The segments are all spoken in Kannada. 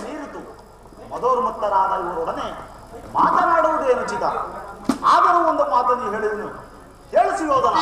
ಮೀರಿತು. ಮದೋನ್ಮತ್ತರಾದ ಇವರೊಡನೆ ಮಾತನಾಡುವುದೇನು ಚಿತ. ಆದರೂ ಒಂದು ಮಾತನ್ನು ಹೇಳಿದನು, ಕೇಳಿಸಿ ಯೋಧನ.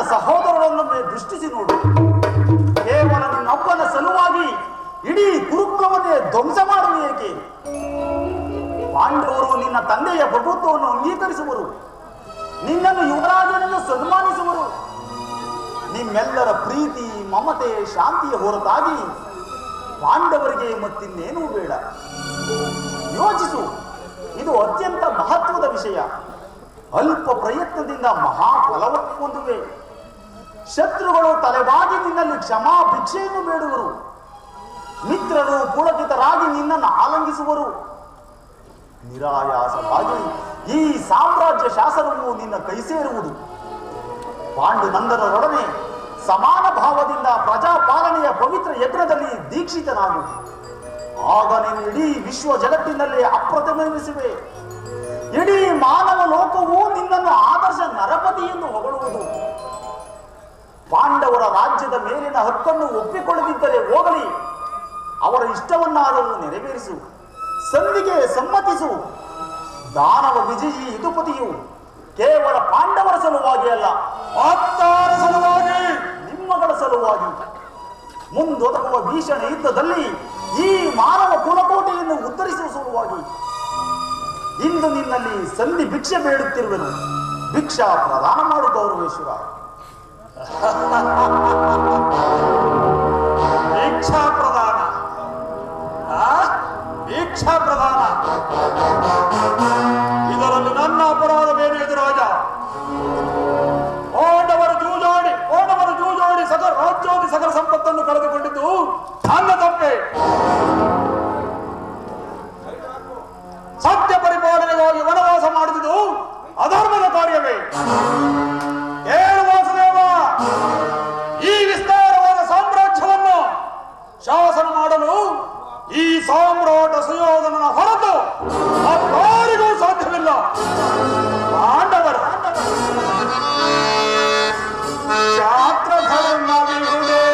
ಸಹೋದರರನ್ನು ದೃಷ್ಟಿಸಿ ನೋಡು. ಕೇವಲ ನಿನ್ನೊಬ್ಬನ ಸಲುವಾಗಿ ಇಡೀ ಗುರುಕುಲವನ್ನೇ ಧ್ವಂಸ ಮಾಡುವ ಏಕೆ? ಪಾಂಡವರು ನಿನ್ನ ತಂದೆಯ ಪ್ರಭುತ್ವವನ್ನು ಅಂಗೀಕರಿಸುವರು, ನಿನ್ನನ್ನು ಯುವರಾಜನನ್ನು ಸನ್ಮಾನಿಸುವರು. ನಿಮ್ಮೆಲ್ಲರ ಪ್ರೀತಿ, ಮಮತೆ, ಶಾಂತಿಯ ಹೊರತಾಗಿ ಪಾಂಡವರಿಗೆ ಮತ್ತಿನ್ನೇನೂ ಬೇಡ. ಯೋಚಿಸು, ಇದು ಅತ್ಯಂತ ಮಹತ್ವದ ವಿಷಯ. ಅಲ್ಪ ಪ್ರಯತ್ನದಿಂದ ಮಹಾಫಲವನ್ನು ಹೊಂದುವೆ. ಶತ್ರುಗಳು ತಲೆಬಾಗಿ ನಿನ್ನಲ್ಲಿ ಕ್ಷಮಾ ಭಿಕ್ಷೆಯನ್ನು ಬೇಡುವರು. ಮಿತ್ರರು ಪುಳಕಿತರಾಗಿ ನಿನ್ನನ್ನು ಆಲಂಗಿಸುವರು. ನಿರಾಯಾಸವಾಗಿ ಈ ಸಾಮ್ರಾಜ್ಯ ಶಾಸನವು ನಿನ್ನ ಕೈ ಸೇರುವುದು. ಪಾಂಡುನಂದನರೊಡನೆ ಸಮಾನ ಭಾವದಿಂದ ಪ್ರಜಾಪಾಲನೆಯ ಪವಿತ್ರ ಯಜ್ಞದಲ್ಲಿ ದೀಕ್ಷಿತನಾಗು. ಆಗ ನೀನು ಇಡೀ ವಿಶ್ವ ಜಗತ್ತಿನಲ್ಲಿ ಅಪ್ರತಿಮೆನಿಸುವೆ. ಇಡೀ ಮಾನವ ಲೋಕವು ನಿನ್ನನ್ನು ಆದರ್ಶ ನರಪತಿ ಎಂದು ಹೊಗಳುವುದು. ಪಾಂಡವರ ರಾಜ್ಯದ ಮೇಲಿನ ಹಕ್ಕನ್ನು ಒಪ್ಪಿಕೊಳ್ಳದಿದ್ದರೆ ಹೋಗಲಿ, ಅವರ ಇಷ್ಟವನ್ನಾದರೂ ನೆರವೇರಿಸು. ಸಂಧಿಗೆ ಸಮ್ಮತಿಸು. ದಾನವ ವಿಜಯಿ ಯದುಪತಿಯು ಕೇವಲ ಪಾಂಡವರ ಸಲುವಾಗಿ ಅಲ್ಲ, ಆಪ್ತರ ಸಲುವಾಗಿ, ನಿಮ್ಮಗಳ ಸಲುವಾಗಿ ಮುಂದೊದಗುವ ಭೀಷಣ ಯುದ್ಧದಲ್ಲಿ ಈ ಮಾನವ ಕುಲಕೋಟೆಯನ್ನು ಉತ್ತರಿಸುವ ಸಲುವಾಗಿ ಇಂದು ನಿನ್ನಲ್ಲಿ ಸಂಧಿ ಭಿಕ್ಷೆ ಬೇಡುತ್ತಿರುವೆನು. ಭಿಕ್ಷಾ ಪ್ರದಾನ ಮಾಡು ಗೌರವೇಶ್ವರ. ಭಿಕ್ಷಾ ಪ್ರದಾನ, ಭಿಕ್ಷಾ ಪ್ರದಾನ, ಇದರಲ್ಲಿ ನನ್ನ ಅಪರಾಧವೇನು ಎದುರಾಜ? ಓಡವರು ಜೂಜಾಡಿ ಸಕಲ ರಾಜ್ಯೋದಿ ಸಕಲ ಸಂಪತ್ತನ್ನು ಕಳೆದುಕೊಂಡಿದ್ದು ನನ್ನ ತಪ್ಪೆ. ಸತ್ಯ ಪರಿಪಾಲನೆಗಾಗಿ ವನವಾಸ ಮಾಡಿದುದು ಅಧರ್ಮದ ಕಾರ್ಯವೇ? ಏಳು ವಾಸುದೇವ, ಈ ವಿಸ್ತಾರವಾದ ಸಾಮ್ರಾಜ್ಯವನ್ನು ಶಾಸನ ಮಾಡಲು ಈ ಸಾಮ್ರಾಟ ಸುಯೋಧನನ ಹೊರತು ಮತ್ತಾರಿಗೂ ಸಾಧ್ಯವಿಲ್ಲ. ಪಾಂಡವರು ಕ್ಷಾತ್ರ ಧರ್ಮವಿಹುದೇ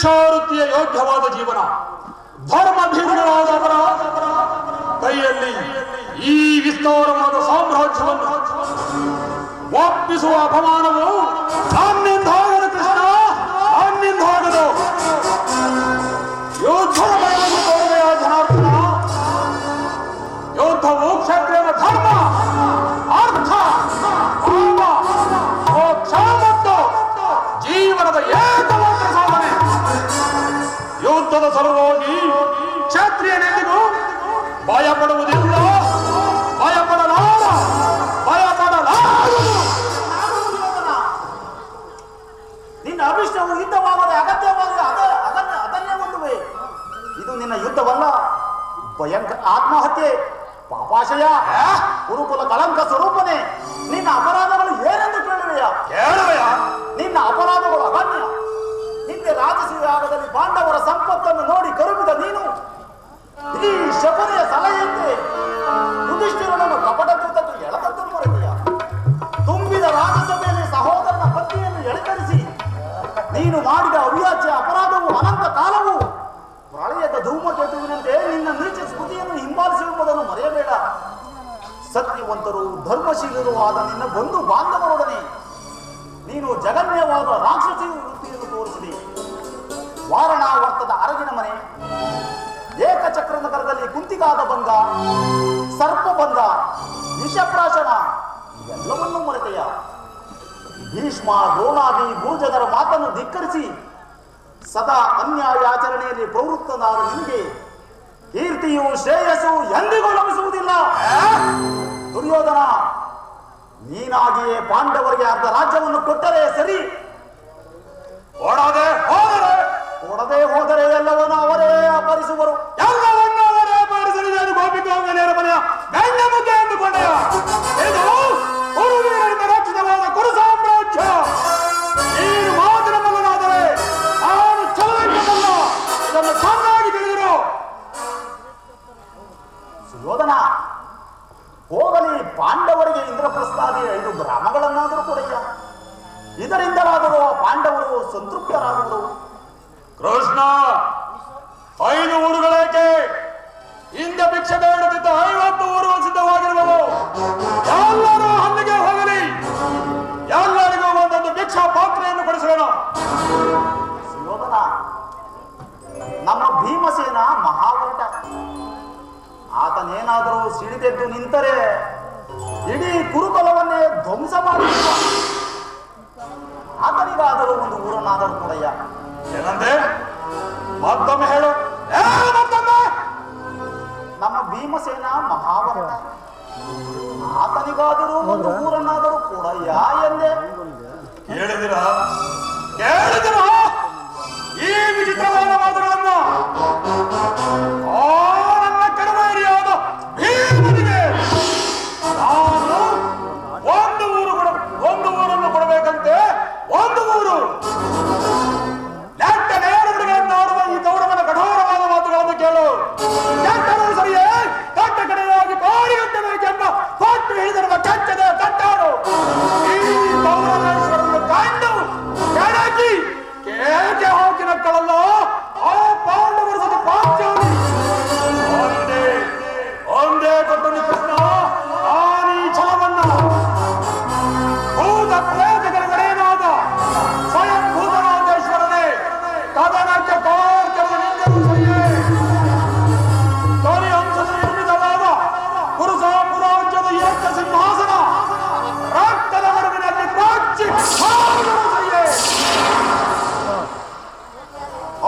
ಭಿಕ್ಷಾವೃತ್ತಿಯ ಯೋಗ್ಯವಾದ ಜೀವನ, ಧರ್ಮ ಭೀರುಗಳಾದವರ ಕೈಯಲ್ಲಿ ಈ ವಿಸ್ತಾರವಾದ ಸಾಮ್ರಾಜ್ಯವನ್ನು ಒಪ್ಪಿಸುವ ಅಪಮಾನವು ನನ್ನಿಂದಾಗದು ಕೃಷ್ಣ, ನನ್ನಿಂದಾಗದು. ಯುದ್ಧದ ಬಯಲು ತೋರುವೆಯ ಜನಾರ್ದನ. ಯುದ್ಧವು ಕ್ಷತ್ರಿಯನ ಧರ್ಮ, ಅರ್ಥ, ಕಾಮ, ಮೋಕ್ಷ ಮತ್ತು ಜೀವನದ ಏಕಮಾತ್ರ ಸಾಧನೆ. ಯುದ್ಧದ ಸಲುವಾಗಿ ಕ್ಷತ್ರಿಯನೆಂದಿಗೂ ಭಯಪಡುವುದಿಲ್ಲ, ಭಯಪಡಲಾರ, ಭಯಪಡಲಾರದು. ನಿನ್ನ ಅಭಿಷ್ಟವು ಯುದ್ಧವಾಗದೆ ಅಗತ್ಯವಾಗಿ ಅದನ್ನೇ ಹೊಂದುವೆ. ಇದು ನಿನ್ನ ಯುದ್ಧವಲ್ಲ, ಭಯಂಕರ ಆತ್ಮಹತ್ಯೆ, ಪಾಪಾಶಯ, ಗುರುಕುಲ ಕಳಂಕ ಸ್ವರೂಪನೇ. ನಿನ್ನ ಅಪರಾಧಗಳು ಏನೆಂದು ಕೇಳುವೆಯ? ನಿನ್ನ ಅಪರಾಧಗಳು ಅಗಣ್ಯ. ಹಿಂದೆ ರಾಜಸೂಯಾಗದಲ್ಲಿ ಪಾಂಡವರ ಸಂಪತ್ತನ್ನು ನೋಡಿ ಕರುಗಿದ ನೀನು ಈ ಶಕುನಿಯ ಸಲಹೆಯಂತೆ ಯುಧಿಷ್ಠಿರನನ್ನು ಕಪಟದೂತಕ್ಕೆ ಎಳೆದದ್ದು ಮರೆಯ. ತುಂಬಿದ ರಾಜಸಭೆಯಲ್ಲಿ ಸಹೋದರನ ಪತ್ನಿಯನ್ನು ಎಳೆತರಿಸಿ ನೀನು ಮಾಡಿದ ಅವ್ಯಾಚ್ಯ ಅಪರಾಧವು ಅನಂತ ಕಾಲವು ಪ್ರಳಯದ ಧೂಮಕೇತುವಿನಂತೆ ನಿನ್ನ ನೀಚ ಸ್ಮೃತಿಯನ್ನು ಹಿಂಬಾಲಿಸಿರುವುದನ್ನು ಮರೆಯಬೇಡ. ಸತ್ಯವಂತರು ಧರ್ಮಶೀಲರು ಆದ ನಿನ್ನ ಬಂಧು ಬಾಂಧವರೊಡನೆ ನೀನು ಜಗನ್ಯವಾದ ರಾಕ್ಷಸಿ ವೃತ್ತಿಯನ್ನು ತೋರಿಸಿದೆ. ವಾರಣಾವರ್ತದ ಅರಗಿನ ಮನೆ, ಏಕಚಕ್ರ ನಗರದಲ್ಲಿ ಕುಂತಿಗಾದ ಬಂಧ, ಸರ್ಪ ಬಂಧ, ವಿಷಪ್ರಾಶನ ಇವೆಲ್ಲವನ್ನೂ ಮರೆತೆಯ. ಭೀಷ್ಮ, ದ್ರೋಣಾದಿ ಗುರುಜನರ ಮಾತನ್ನು ಧಿಕ್ಕರಿಸಿ ಸದಾ ಅನ್ಯಾಯಾಚರಣೆಯಲ್ಲಿ ಪ್ರವೃತ್ತನಾದ ನಿನಗೆ ಕೀರ್ತಿಯು ಶ್ರೇಯಸ್ಸು ಎಂದಿಗೂ ಲಭಿಸುವುದಿಲ್ಲ. ದುರ್ಯೋಧನ, ನೀನಾಗಿಯೇ ಪಾಂಡವರಿಗೆ ಅರ್ಧ ರಾಜ್ಯವನ್ನು ಕೊಟ್ಟರೆ ಸರಿ, ಕೊಡದೆ ಹೋದರೆ ಎಲ್ಲವನ್ನು ಅವರೇ ಅಪಹರಿಸುವರು. ಎಲ್ಲವನ್ನು ಅವರೇ ಅಪಹರಿಸಲಿದೆ. ಗೋಪಿಕಾಂಗನೆಯರ ಮನೆಯ ಗಂಡಮುಖೆ ಎಂದುಕೊಂಡೆಯ. ಇದು ಕುರುವೀರರಿಂದ ರಕ್ಷಿತವಾದ ಕುರು ಸಾಮ್ರಾಜ್ಯ. ನೀನು ಮಾತಿನ ಮಗನಾದರೆ ನಾನು ಚಲನಲ್ಲ, ಇದನ್ನು ಚೆನ್ನಾಗಿ ತಿಳಿದಿರು. ಸುಯೋಧನ, ಹೋಗಲಿ, ಪಾಂಡವರಿಗೆ ಇಂದ್ರಪ್ರಸ್ಥಾದಿ 5 ಗ್ರಾಮಗಳನ್ನಾದರೂ ಕೊಡೆಯ. ಇದರಿಂದಲಾದರೂ ಆ ಪಾಂಡವರು ಸಂತೃಪ್ತರಾಗುವರು. ಕೃಷ್ಣ, 5 ಊರುಗಳೇಕೆ? ಹಿಂದೆ ಭಿಕ್ಷೆ ಬೇಡುತ್ತಿದ್ದ 50 ಊರು ಸಿದ್ಧವಾಗಿರುವವು. ಎಲ್ಲರೂ ಅಲ್ಲಿಗೆ ಹೋಗಲಿ, ಎಲ್ಲರಿಗೂ ಒಂದೊಂದು ಭಿಕ್ಷಾ ಪಾತ್ರೆಯನ್ನು ಕೊಡಿಸೋಣ. ಸುಯೋಧನ, ನಮ್ಮ ಭೀಮಸೇನ ಮಹಾವರಟ. ಆತನೇನಾದರೂ ಸಿಡಿದೆದ್ದು ನಿಂತರೆ ಇಡೀ ಕುರುಕುಲವನ್ನೇ ಧ್ವಂಸ ಮಾಡಿರುವ. ಆತನಿಗಾದರೂ ಒಂದು ಊರನ್ನಾದರೂ ಕೊಡಯ್ಯ. ಏನಂತೆ? ಮತ್ತೊಮ್ಮೆ ಹೇಳು. ಮತ್ತೊಮ್ಮೆ. ನಮ್ಮ ಭೀಮಸೇನ ಮಹಾವರಟ, ಆತನಿಗಾದರೂ ಒಂದು ಊರನ್ನಾದರೂ ಕೊಡಯ್ಯ ಎಂದೆ. ಕೇಳಿದಿರ ಈ ವಿಚಿತ್ರವಾದ ಮಾತುಗಳನ್ನು? ನನ್ನ ಕಡವರಿಯಾದ ಭೀಮನಿಗೆ ನಾನು ಒಂದು ಊರನ್ನು ಕೊಡಬೇಕಂತೆ. ಒಂದು ಊರು ನೆಟ್ಟ ನೇರಗಳನ್ನು ಆಡುವ ಈ ಗೌರವನ ಕಠೋರವಾದ ಮಾತುಗಳನ್ನು ಕೇಳು. ನೆಟ್ಟರು ಸರಿಯೇ, ದೊಡ್ಡ ಕಡೆಯಾಗಿ ಪಾರಿಯುತ್ತಬೇಕೆಂಬ ಕೊಟ್ಟು ಹಿಡಿದಿರುವ ಕೆಚ್ಚದ ಕಟ್ಟಾಡು ಈ ಗೌರವೇಶ್ವರನ್ನು ಕಂಡು ಕೆಣಕಿ ಕೇಕೆ ಹೋಗಿ ನಕ್ಕಳಲ್ಲ ಆ ಪಾಂಡವರ ಸತಿ ಪಾಂಚಾಲಿ. ಒಂದೇ ಕೊಟ್ಟು ಕೃಷ್ಣ, ಆನಿ ಛಲವನ್ನ ಭೂತ ಪ್ರೇತಗಳಿಗೇನಾದ ಸ್ವಯಂ ಭೂತನಾಥೇಶ್ವರನೇ ಕದನಕ್ಕೆ ಕಾರ್ಯದ ನಿಂದಲು ಸರಿಯೇ. ಧ್ವನಿ ಅಂಶದ ನಿರ್ಮಿತವಾದ ಕುರು ಸಾಮ್ರಾಜ್ಯದ ಏಕ ಸಿಂಹಾಸನ ರಕ್ತದ ಮರುವಿನಲ್ಲಿ ಕೊಚ್ಚಿ ಸರಿಯೇ.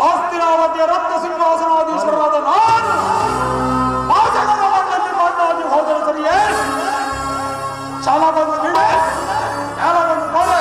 ಆಸ್ತಿನಾವತಿಯ ರಕ್ತ ಸಿಂಹಾಸನಾಧೀಶ್ವರರಾದ ನಾನು ಆಚರಣದ ಮಣ್ಣಲ್ಲಿ ಮಣ್ಣಾಗಿ ಹೋದರೆ ಸರಿಯೇ. ಛಲವನ್ನು ಬಿಡೆ, ನೆಲವನ್ನು ಕೊಡೆ,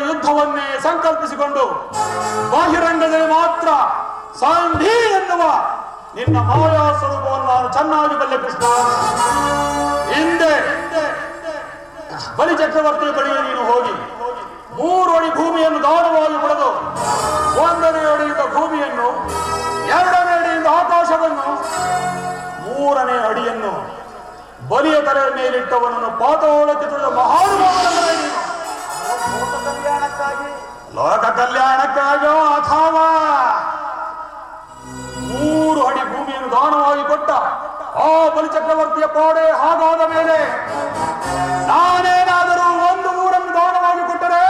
ಯುದ್ಧವನ್ನೇ ಸಂಕಲ್ಪಿಸಿಕೊಂಡು ಬಾಹಿರಂಗದಲ್ಲಿ ಮಾತ್ರ ಸಂಧಿ ಎನ್ನುವ ನಿನ್ನ ಮಾಯಾ ಸ್ವರೂಪವನ್ನು ನಾನು ಚೆನ್ನಾಗಿ ಬಲ್ಲೆ ಕೃಷ್ಣ. ಹಿಂದೆ ಬಲಿ ಚಕ್ರವರ್ತಿಯ ಬಳಿಗೆ ನೀನು ಹೋಗಿ 3 ಅಡಿ ಭೂಮಿಯನ್ನು ದಾನವಾಗಿ ಪಡೆದು 1ನೇ ಅಡಿಯಿಂದ ಭೂಮಿಯನ್ನು 2ನೇ ಅಡಿಯಿಂದ ಆಕಾಶವನ್ನು 3ನೇ ಅಡಿಯನ್ನು ಬಲಿಯ ತಲೆಯ ಮೇಲಿಟ್ಟವನನ್ನು ಪಾತಾಳಕ್ಕೆ ತುಳಿದ ಮಹಾನುಭಾವನಲ್ಲವೇ ನೀನು. ಲೋಕ ಕಲ್ಯಾಣಕ್ಕಾಗೋ ಅಥವಾ 3 ಅಡಿ ಭೂಮಿಯನ್ನು ದಾನವಾಗಿ ಕೊಟ್ಟ ಆ ಬಲಿಚಕ್ರವರ್ತಿಯ ಪಾಡೆ ಹಾಗಾದ ಮೇಲೆ ನಾನೇನಾದರೂ 1 ಊರನ್ನು ದಾನವಾಗಿ ಕೊಟ್ಟರೆ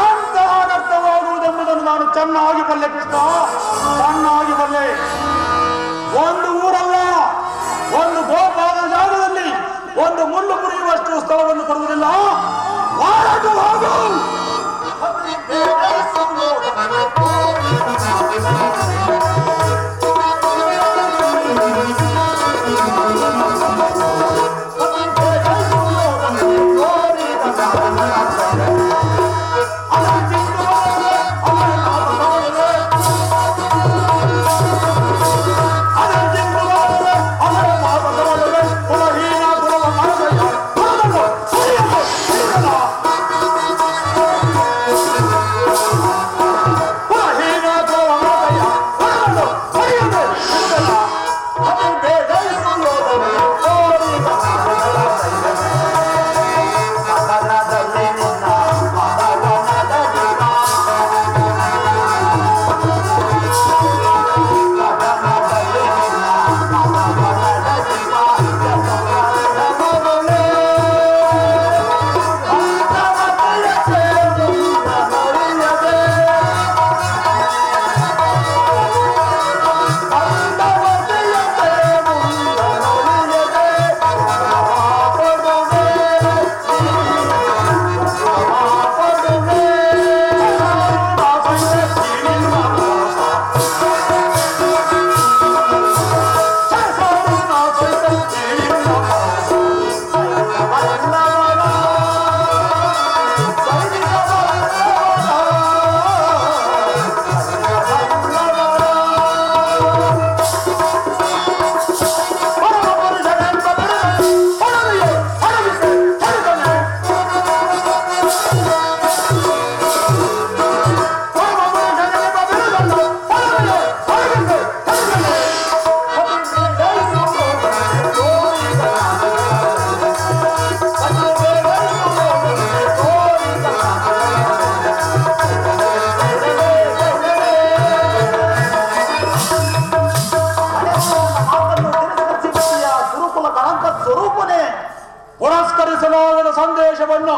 ಎಂತಹ ಅನರ್ಥವಾಗುವುದೆಂಬುದನ್ನು ನಾನು ಚೆನ್ನಾಗಿ ಬಲ್ಲೆ ಕೃಷ್ಣ, ಚೆನ್ನಾಗಿ ಬಲ್ಲೆ. 1 ಊರಲ್ಲ, 1 ಗೋಪಾದ ಜಾಗದಲ್ಲಿ 1 ಮುಳ್ಳು ಮುರಿಯುವಷ್ಟು ಸ್ಥಳವನ್ನು ಕೊಡುವುದಿಲ್ಲ. ಹೊರಟು ಹೋಗು. ಪುರಸ್ಕರಿಸಲಾಗದ ಸಂದೇಶವನ್ನು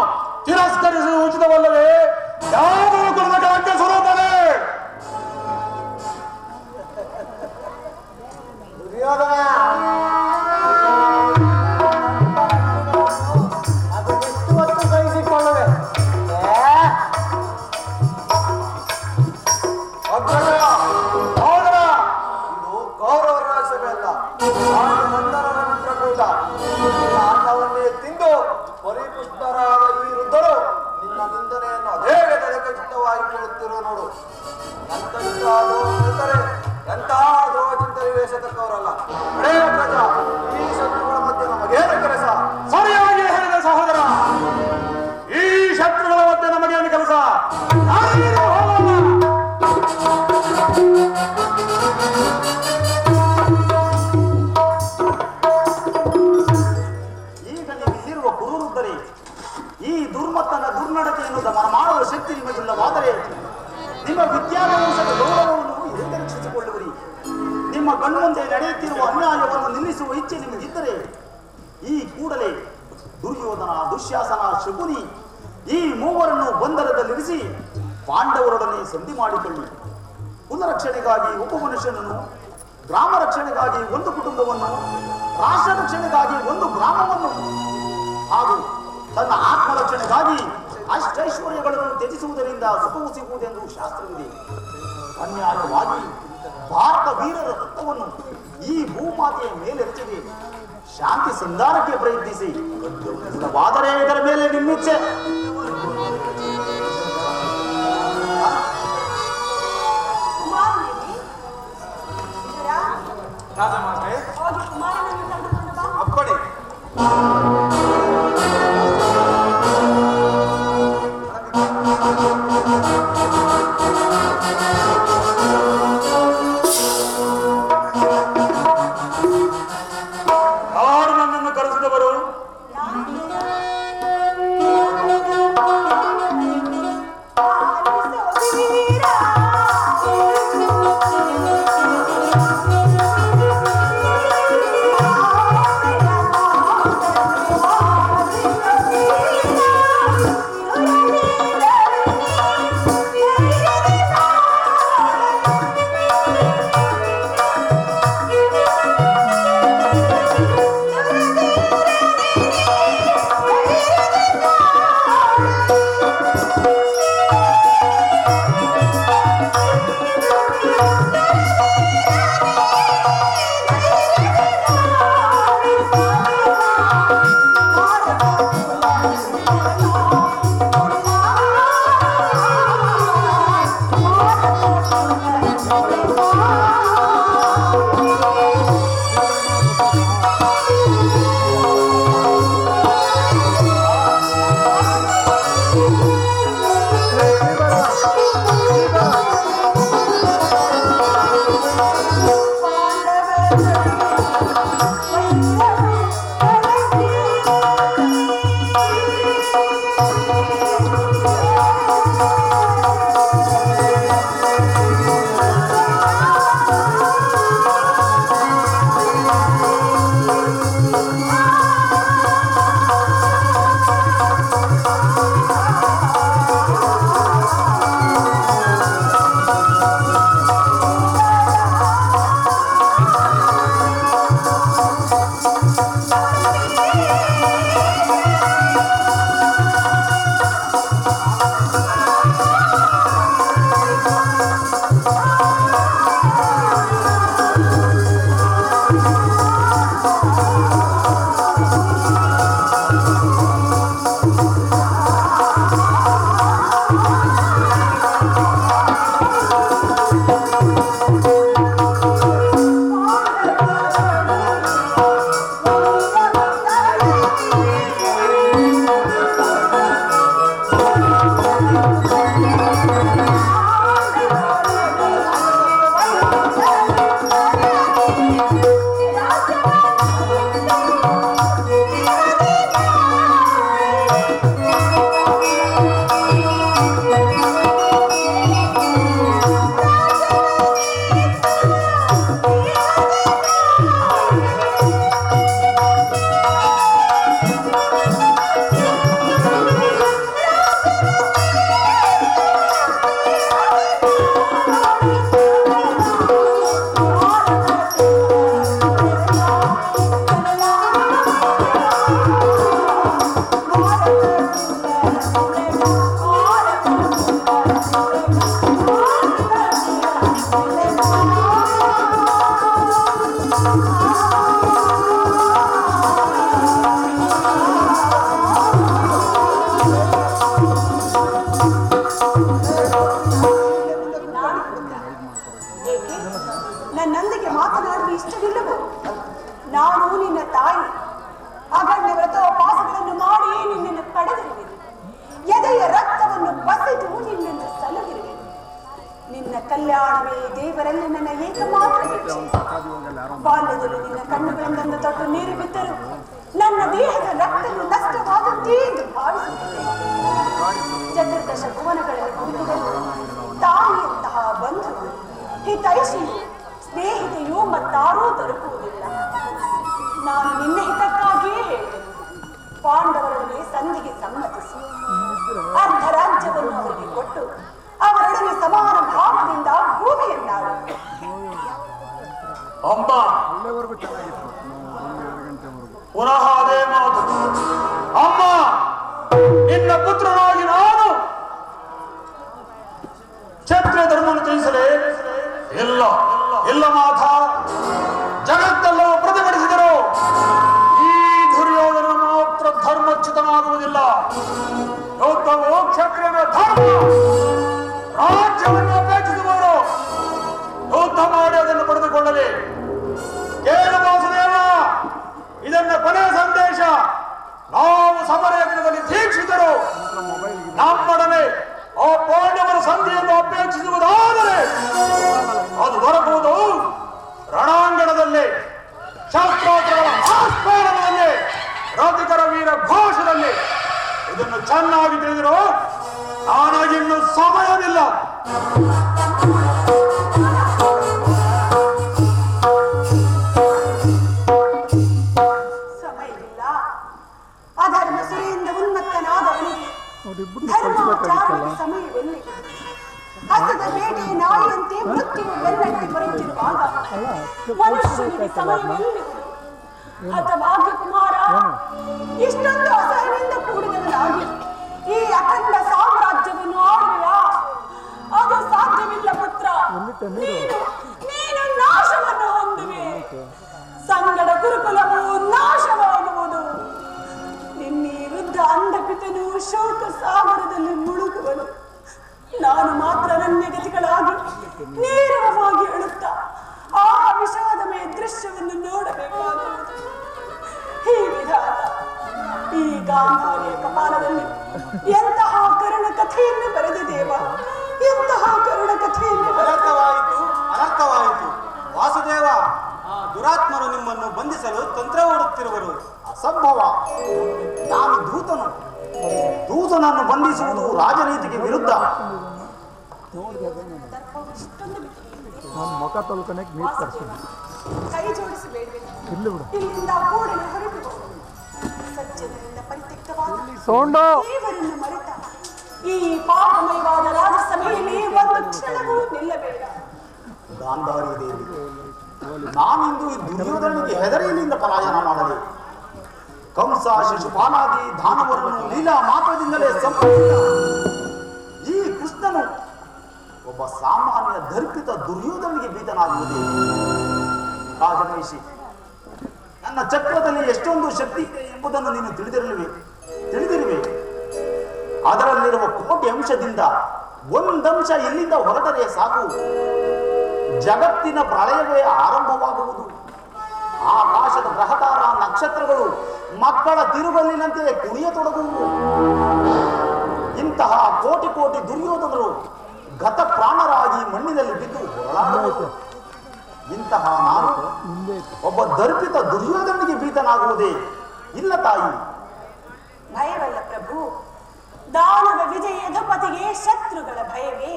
ತಿರಸ್ಕರಿಸುವುದು ಉಚಿತವಲ್ಲವೇ? ಯಾವ ಕುಲದ ಕಳಂಕ ಸ್ವರೂಪವೇ? ಸಹಿಸಿಕೊಳ್ಳುವೆ. ಇದು ಕೌರವರ ಸಭೆ ಅಲ್ಲ, ಮಂದರರ ಮಿತ್ರಕೂಟ. ಅನ್ನವನ್ನೇ ತಿಂದು ಪರಿಪುಷ್ಟರಾದ ಈ ವೃದ್ಧರು ನಿನ್ನ ನಿಂದನೆಯನ್ನು ಅದೇ ಚಿತ್ತವಾಗಿ ಕೇಳುತ್ತಿರುವ ನೋಡು. ಎಂತೆಂತಾದರೂ ಇರ್ತಾರೆ, ಎಂಥ ದ್ರೋಹ ಚಿಂತನೆ ವೇಷತಕ್ಕವರಲ್ಲ. ಪ್ರಜಾ ಈ ಶತ್ರುಗಳ ಮಧ್ಯೆ ನಮಗೇನು ಕೆಲಸ? ಸರಿಯಾಗಿ ಹೇಳಿದ ಸಹೋದರ. ಈ ಶತ್ರುಗಳ ಮಧ್ಯೆ ನಮಗೇನು ಕೆಲಸ? ಈಗ ನೀವಿಲ್ಲಿರುವ ಕುರುವೃದ್ಧರೇ, ಈ ದುರ್ಮತ್ತನ ದುರ್ನಡತೆಯನ್ನು ದಮನ ಮಾಡುವ ಶಕ್ತಿ ನಿಮಗಿಲ್ಲವಾದರೆ ನಿಮ್ಮ ವಿದ್ಯಾಭ್ಯಾಸದ ಗೌರವವನ್ನು ಹೇಗೆ ರಕ್ಷಿಸಿಕೊಳ್ಳುವಿರಿ? ನಿಮ್ಮ ಕಣ್ಮುಂದೆ ನಡೆಯುತ್ತಿರುವ ಅನ್ಯಾಯವನ್ನು ನಿಲ್ಲಿಸುವ ಇಚ್ಛೆ ನಿಮಗಿದ್ದರೆ ಈ ಕೂಡಲೇ ದುರ್ಯೋಧನ, ದುಶ್ಯಾಸನ, ಶಕುನಿ ಈ ಮೂವರನ್ನು ಬಂಧನದಲ್ಲಿರಿಸಿ ಪಾಂಡವರೊಡನೆ ಸಂಧಿ ಮಾಡಿಕೊಳ್ಳಿ. ಕುಲರಕ್ಷಣೆಗಾಗಿ ಒಬ್ಬ ಮನುಷ್ಯನನ್ನು, ಗ್ರಾಮ ರಕ್ಷಣೆಗಾಗಿ ಒಂದು ಕುಟುಂಬವನ್ನು, ರಾಷ್ಟ್ರ ರಕ್ಷಣೆಗಾಗಿ ಒಂದು ಗ್ರಾಮವನ್ನು ಹಾಗೂ ತನ್ನ ಆತ್ಮರಕ್ಷಣೆಗಾಗಿ ಅಷ್ಟೈಶ್ವರ್ಯಗಳನ್ನು ತ್ಯಜಿಸುವುದರಿಂದ ಸುಖವು ಸಿಗುವುದೆಂದು ಶಾಸ್ತ್ರವಿದೆ. ಅನ್ಯಾಯವಾಗಿ ಭಾರತ ವೀರರ ರಕ್ತವನ್ನು ಈ ಭೂಮಾತೆಯ ಮೇಲೆರಚಿದೆ. ಶಾಂತಿ ಸಂಧಾನಕ್ಕೆ ಪ್ರಯತ್ನಿಸಿ. ಇಲ್ಲವಾದರೆ ಇದರ ಮೇಲೆ ನಿಮ್ಮಿಚ್ಛೆ. ರಾಜಮಾತೆ ಅಪ್ಪಣೆ. ಯಾರು ನನ್ನನ್ನು ಕರೆಸಿದವರು? ನನ್ನೊಂದಿಗೆ ಮಾತನಾಡಲು ಇಷ್ಟವಿಲ್ಲವೋ? ನಾನು ನಿನ್ನ ತಾಯಿ. ಅಗಣ್ಯ ವ್ರತೋಪವಾಸಗಳನ್ನು ಮಾಡಿ ನಿನ್ನನ್ನು ಪಡೆದಿರುವೆನು. ಎದೆಯ ರಕ್ತವನ್ನು ಬಸಿದು ನಿನ್ನನ್ನು ಸಲಹಿರುವೆನು. ನಿನ್ನ ಕಲ್ಯಾಣವೇ ದೇವರಲ್ಲಿ ನನ್ನ ಏಕಮಾತ್ರ ಇಚ್ಛೆ. ಬಾಲ್ಯದಲ್ಲಿ ನಿನ್ನ ಕಣ್ಣುಗಳಿಂದ ತೊಟ್ಟು ನೀರು ಬಿದ್ದರು ನನ್ನ ದೇಹದ ರಕ್ತವು ನಷ್ಟವಾದಂತೆ ಎಂದು ಭಾವಿಸುತ್ತಿದ್ದೇನೆ. ಚತುರ್ದಶ ಭುವನಗಳಲ್ಲಿ ಕುಳಿತಿರಲು ತಾಯಿಯಂತಹ ಬಂಧು, ಹಿತೈಷಿಯು, ಸ್ನೇಹಿತೆಯು ಮತ್ತಾರೂ ದೊರಕುವುದಿಲ್ಲ. ನಾನು ನಿನ್ನ ಹಿತಕ್ಕಾಗಿಯೇ ಪಾಂಡವರೊಡನೆ ಸಂಧಿಗೆ ಸಮ್ಮತಿಸಿ ಅರ್ಧ ರಾಜ್ಯವನ್ನು ಅವರಿಗೆ ಕೊಟ್ಟು ಅವರೊಡನೆ ಸಮಾನ ಭಾವದಿಂದ ಭೂಮಿಯನ್ನಾಡು. ಅಮ್ಮ ಪುನಃ ಅದೇ ಮಾತು. ಅಮ್ಮ, ನಿನ್ನ ಪುತ್ರನಾಗಿ ನಾನು ಕ್ಷತ್ರಿಯ ಧರ್ಮವನ್ನು ತ್ಯಜಿಸಲೇ ಇಲ್ಲ ಇಲ್ಲ ಮಾತ. ಜಗತ್ತೆಲ್ಲವೂ ಪ್ರತಿಭಟಿಸಿದರು, ಈ ದುರ್ಯೋಧನ ಮಾತ್ರ ಧರ್ಮಚ್ಯುತನಾಗುವುದಿಲ್ಲ. ಯೋಧವು ಕ್ಷತ್ರಿಯನ ಧರ್ಮ. ರಾಜ್ಯವನ್ನು ಅಪೇಕ್ಷಿಸುವವರು ಯುದ್ಧ ಮಾಡಿ ಅದನ್ನು ಪಡೆದುಕೊಳ್ಳಲಿ. ಕೇಳು ವಾಸುದೇವ, ಇದನ್ನ ಕೊನೆಯ ಸಂದೇಶ. ನಾವು ಸಮರಯಜ್ಞದಲ್ಲಿ ದೀಕ್ಷಿತರು. ನಮ್ಮೊಡನೆ ಆ ಪಾಂಡವರ ಸಂಧಿಯನ್ನು ಅಪೇಕ್ಷಿಸುವುದಾದರೆ ಅದು ದೊರಕುವುದು ರಣಾಂಗಣದಲ್ಲಿ, ಶಾಸ್ತ್ರೋತ್ರಗಳ ಆಸ್ಪಾದನದಲ್ಲಿ, ರಥಿಕರ ವೀರ ಘೋಷದಲ್ಲಿ. ಇದನ್ನು ಚೆನ್ನಾಗಿ ತಿಳಿದಿರೋ, ನಾನಾಗಿನ್ನು ಸಮಯವಿಲ್ಲ. ಸಮಯವಿಲ್ಲ. ಅಧರ್ಮ ಸುರೆಯಿಂದ ಉನ್ಮತ್ತನಾದವನಿಗೆ ಧರ್ಮಾಚಾರಕ್ಕೆ ಸಮಯವೆಲ್ಲಿ? ಹಸದ ಬೇಟೆ ನಾಯಿಯಂತೆ ಮೃತ್ಯುವು ಬೆನ್ನಟ್ಟಿ ಬರುತ್ತಿರುವಾಗ ಮನುಷ್ಯನಿಗೆ ಸಮಯವೆಲ್ಲಿ? ಹತಭಾಗ್ಯ ಕುಮಾರ, ಇಷ್ಟೊಂದು ಅಸಹನೆಯಿಂದ ಕೂಡಿದವನಾಗಿ ಈ ಅಖಂಡ ಸಾಮ್ರಾಜ್ಯವನ್ನು ಆಳುವೆಯಾ? ಅದು ಸಾಧ್ಯವಿಲ್ಲ ಪುತ್ರ. ನೀನು ನಾಶವನ್ನು ಹೊಂದುವೆ. ಸಂಗಡ ಗುರುಕುಲವು ನಾಶವಾಗುವುದು. ನಿನ್ನೆ ವೃದ್ಧ ಅಂಧಪಿತನು ಶೋಕ ಸಾಗರದಲ್ಲಿ ಮುಳುಗುವನು. ನಾನು ಮಾತ್ರ ನನ್ನ ಗತಿಗಳಾಗಿ ನೇರವಾಗಿ ಹೇಳುತ್ತಾ ಆ ವಿಷಾದಮಯ ದೃಶ್ಯವನ್ನು ನೋಡಬೇಕಾಗುವುದು. ಈ ವಿಧಾತ ಈ ಗಾಂಧಾರಿಯ ಕಪಾಲದಲ್ಲಿ ಎಂತಹ ಕರುಣ ಕಥೆಯನ್ನು ಬರೆದ ದೇವ, ಎಂತಹ ಕರುಣ ಕಥೆಯನ್ನು ಅನರ್ಥವಾಯಿತು, ಅನರ್ಥವಾಯಿತು. ವಾಸುದೇವ, ದುರಾತ್ಮರು ನಿಮ್ಮನ್ನು ಬಂಧಿಸಲು ತಂತ್ರ ಹೂಡುತ್ತಿರುವರು. ಅಸಂಭವ. ನಾನು ದೂತನು. ದೂತನನ್ನು ಬಂಧಿಸುವುದು ರಾಜನೀತಿಗೆ ವಿರುದ್ಧ. ಕೈ ಜೋಡಿಸಬೇಡಿ. ಇಲ್ಲಿಂದ ಕೂಡಲೇ ಹೊರಟು ಸಜ್ಜನರಿಂದ ಪರಿತ್ಯಕ್ತವಾದ ದೇವರನ್ನು ಮರೆತ ಈ ಪಾಪಮಯವಾದ ರಾಜಸಭೆಯಲ್ಲಿ ಒಂದು ಕ್ಷಣವೂ ನಿಲ್ಲಬೇಡ. ಗಾಂಧಾರಿ ದೇವಿ, ನಾನಿಂದು ಈ ದುರ್ಯೋಧನಿಗೆ ಹೆದರಿಯಿಂದ ಪಲಾಯನ ಮಾಡಲಿ. ಕಂಸ, ಶಿಶುಪಾಲಾದಿ ದಾನವರನ್ನು ಲೀಲಾ ಮಾತ್ರದಿಂದಲೇ ಸಂಪರ್ಕಿಸಿದ ಈ ಕೃಷ್ಣನು ಒಬ್ಬ ಸಾಮಾನ್ಯ ದರ್ಪಿತ ದುರ್ಯೋಧನಿಗೆ ಭೀತನಾಗುವುದೇ? ರಾಜಮಹಿಷಿ, ನನ್ನ ಚಕ್ರದಲ್ಲಿ ಎಷ್ಟೊಂದು ಶಕ್ತಿ ಇದೆ ಎಂಬುದನ್ನು ನೀನು ತಿಳಿದಿರುವೆ. ಅದರಲ್ಲಿರುವ ಕೋಟಿ ಅಂಶದಿಂದ ಒಂದಂಶ ಇಲ್ಲಿಂದ ಹೊರಟರೆ ಸಾಕು, ಜಗತ್ತಿನ ಪ್ರಳಯವೇ ಆರಂಭವಾಗುವುದು. ಆಕಾಶದ ಗ್ರಹತಾರ ನಕ್ಷತ್ರಗಳು ಮಕ್ಕಳ ತಿರುಗಲ್ಲಿನಂತೆ ಕುಣಿಯತೊಡಗುವು. ಇಂತಹ ಕೋಟಿ ಕೋಟಿ ದುರ್ಯೋಧನರು ಗತ ಪ್ರಾಣರಾಗಿ ಮಣ್ಣಿನಲ್ಲಿ ಬಿದ್ದು ಹೊರಳಾಡುವುದು. ಇಂತಹ ನಾನು ಒಬ್ಬ ದರ್ಪಿತ ದುರ್ಯೋಧನಿಗೆ ಭೀತನಾಗುವುದೇ? ಇಲ್ಲ ತಾಯಿ. ಭಯವಲ್ಲ ಪ್ರಭು. ದಾನವ ವಿಜಯಧಪತಿಗೆ ಶತ್ರುಗಳ ಭಯವೇ?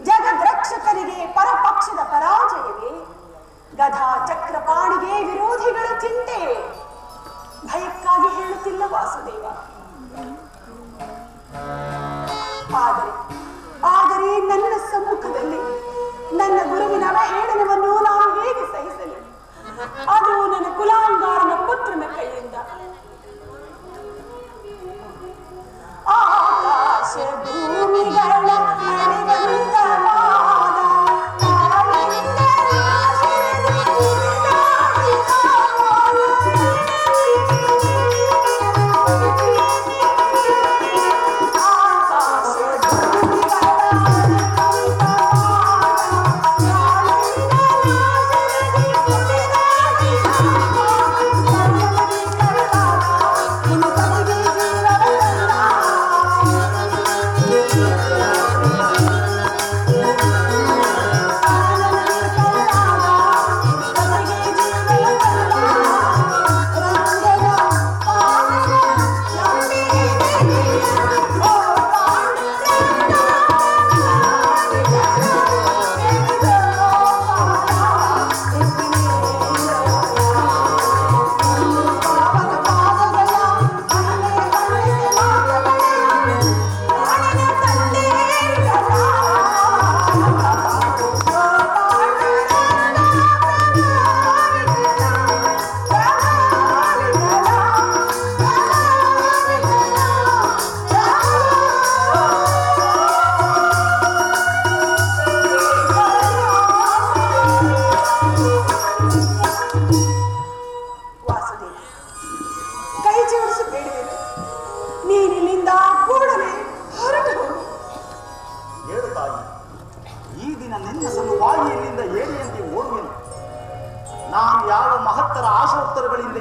ಜಗದ್ರಕ್ಷಕನಿಗೆ ಪರಪಕ್ಷದ ಪರಾಜಯವೇ? ಗದಾ ಚಕ್ರಪಾಣಿಗೆ ವಿರೋಧಿಗಳ ಚಿಂತೆ? ಭಯಕ್ಕಾಗಿ ಹೇಳುತ್ತಿಲ್ಲ ವಾಸುದೇವ. ಆದರೆ ನನ್ನ ಸಮ್ಮುಖದಲ್ಲಿ ನನ್ನ ಗುರುವಿನ ಅವಹೇಳನವನ್ನು ನಾನು ಹೇಗೆ ಸಹಿಸಲಿ? ಅದು ನನ್ನ ಕುಲಾಂಗಾರನ ಪುತ್ರನ ಕೈಯಿಂದ. ಆಕಾಶ ಭೂಮಿಗಳ ಅಣಿವಂತವಾದ ಆನಂದ ರಾಶಿಯಲ್ಲಿ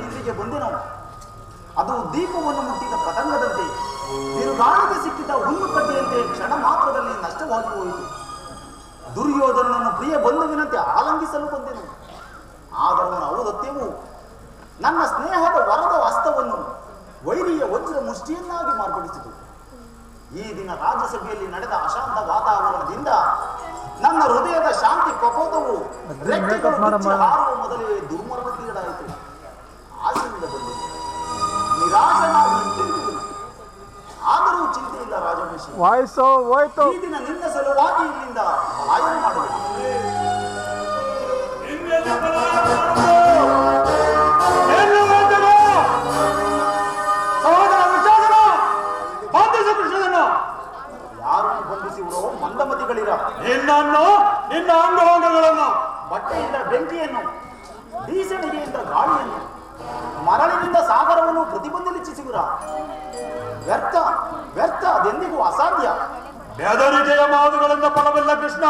ಇಲ್ಲಿಗೆ ಬಂದೆನೋ ಅದು ದೀಪವನ್ನು ಮುಟ್ಟಿದ ಪತಂಗದಂತೆ ಬಿರುಗಾಳಿಗೆ ಸಿಕ್ಕಿದ ಹುಲ್ಲು ಕಡ್ಡಿಯಂತೆ ಕ್ಷಣ ಮಾತ್ರದಲ್ಲಿ ನಷ್ಟವಾಗಿ ಹೋಯಿತು. ದುರ್ಯೋಧನನನ್ನು ಪ್ರಿಯ ಬಂಧುವಿನಂತೆ ಆಲಂಗಿಸಲು ಬಂದೆನು. ಆದವನ ಔದತ್ಯವು ನನ್ನ ಸ್ನೇಹದ ವರದ ಹಸ್ತವನ್ನು ವೈರಿಯ ವಜ್ರ ಮುಷ್ಟಿಯನ್ನಾಗಿ ಮಾರ್ಪಡಿಸಿತು. ಈ ದಿನ ರಾಜ್ಯಸಭೆಯಲ್ಲಿ ನಡೆದ ಅಶಾಂತ ವಾತಾವರಣದಿಂದ ನನ್ನ ಹೃದಯದ ಶಾಂತಿ ಪ್ರಕೋಪವು ರೆಕ್ಕೆಗಳು ಬಿಚ್ಚಿ ಹಾರುವ ಮೊದಲೇ ದುರ್ಮರಣಕ್ಕೀಡಾಯಿತು. ಆಸೆಯಿಂದ ಬಂದೆನು, ನಿರಾಶನಾಗಿ ಹಿಂತಿರುಗಿದೆನು. ಆದರೂ ಚಿಂತೆ ಇಲ್ಲ ರಾಜವಂಶಿ, ಈ ದಿನ ನಿನ್ನ ಸಲುವಾಗಿ ಇಲ್ಲಿಂದ ಪಲಾಯನ ಮಾಡಬೇಕು. ಯಾರನ್ನು ಬಂಧಿಸಿವರೋ ಮಂದಮತಿಗಳಿರ ನಿನ್ನನ್ನು, ನಿನ್ನ ಅಂಗಾಂಗಗಳನ್ನು, ಬಟ್ಟೆಯಿಂದ ಬೆಂಕಿಯನ್ನು, ಬೀಸಣಿಗೆಯಿಂದ ಗಾಳಿಯನ್ನು, ಮರಳಿನಿಂದ ಸಾಗರವನ್ನು ಪ್ರತಿಬಂಧಿಸಿಸುವಿರ. ವ್ಯರ್ಥ ವ್ಯರ್ಥ, ಅದೆಂದಿಗೂ ಅಸಾಧ್ಯ. ಬೆದರಿಕೆಯ ಮಾತುಗಳಿಂದ ಫಲವಿಲ್ಲ ಕೃಷ್ಣ.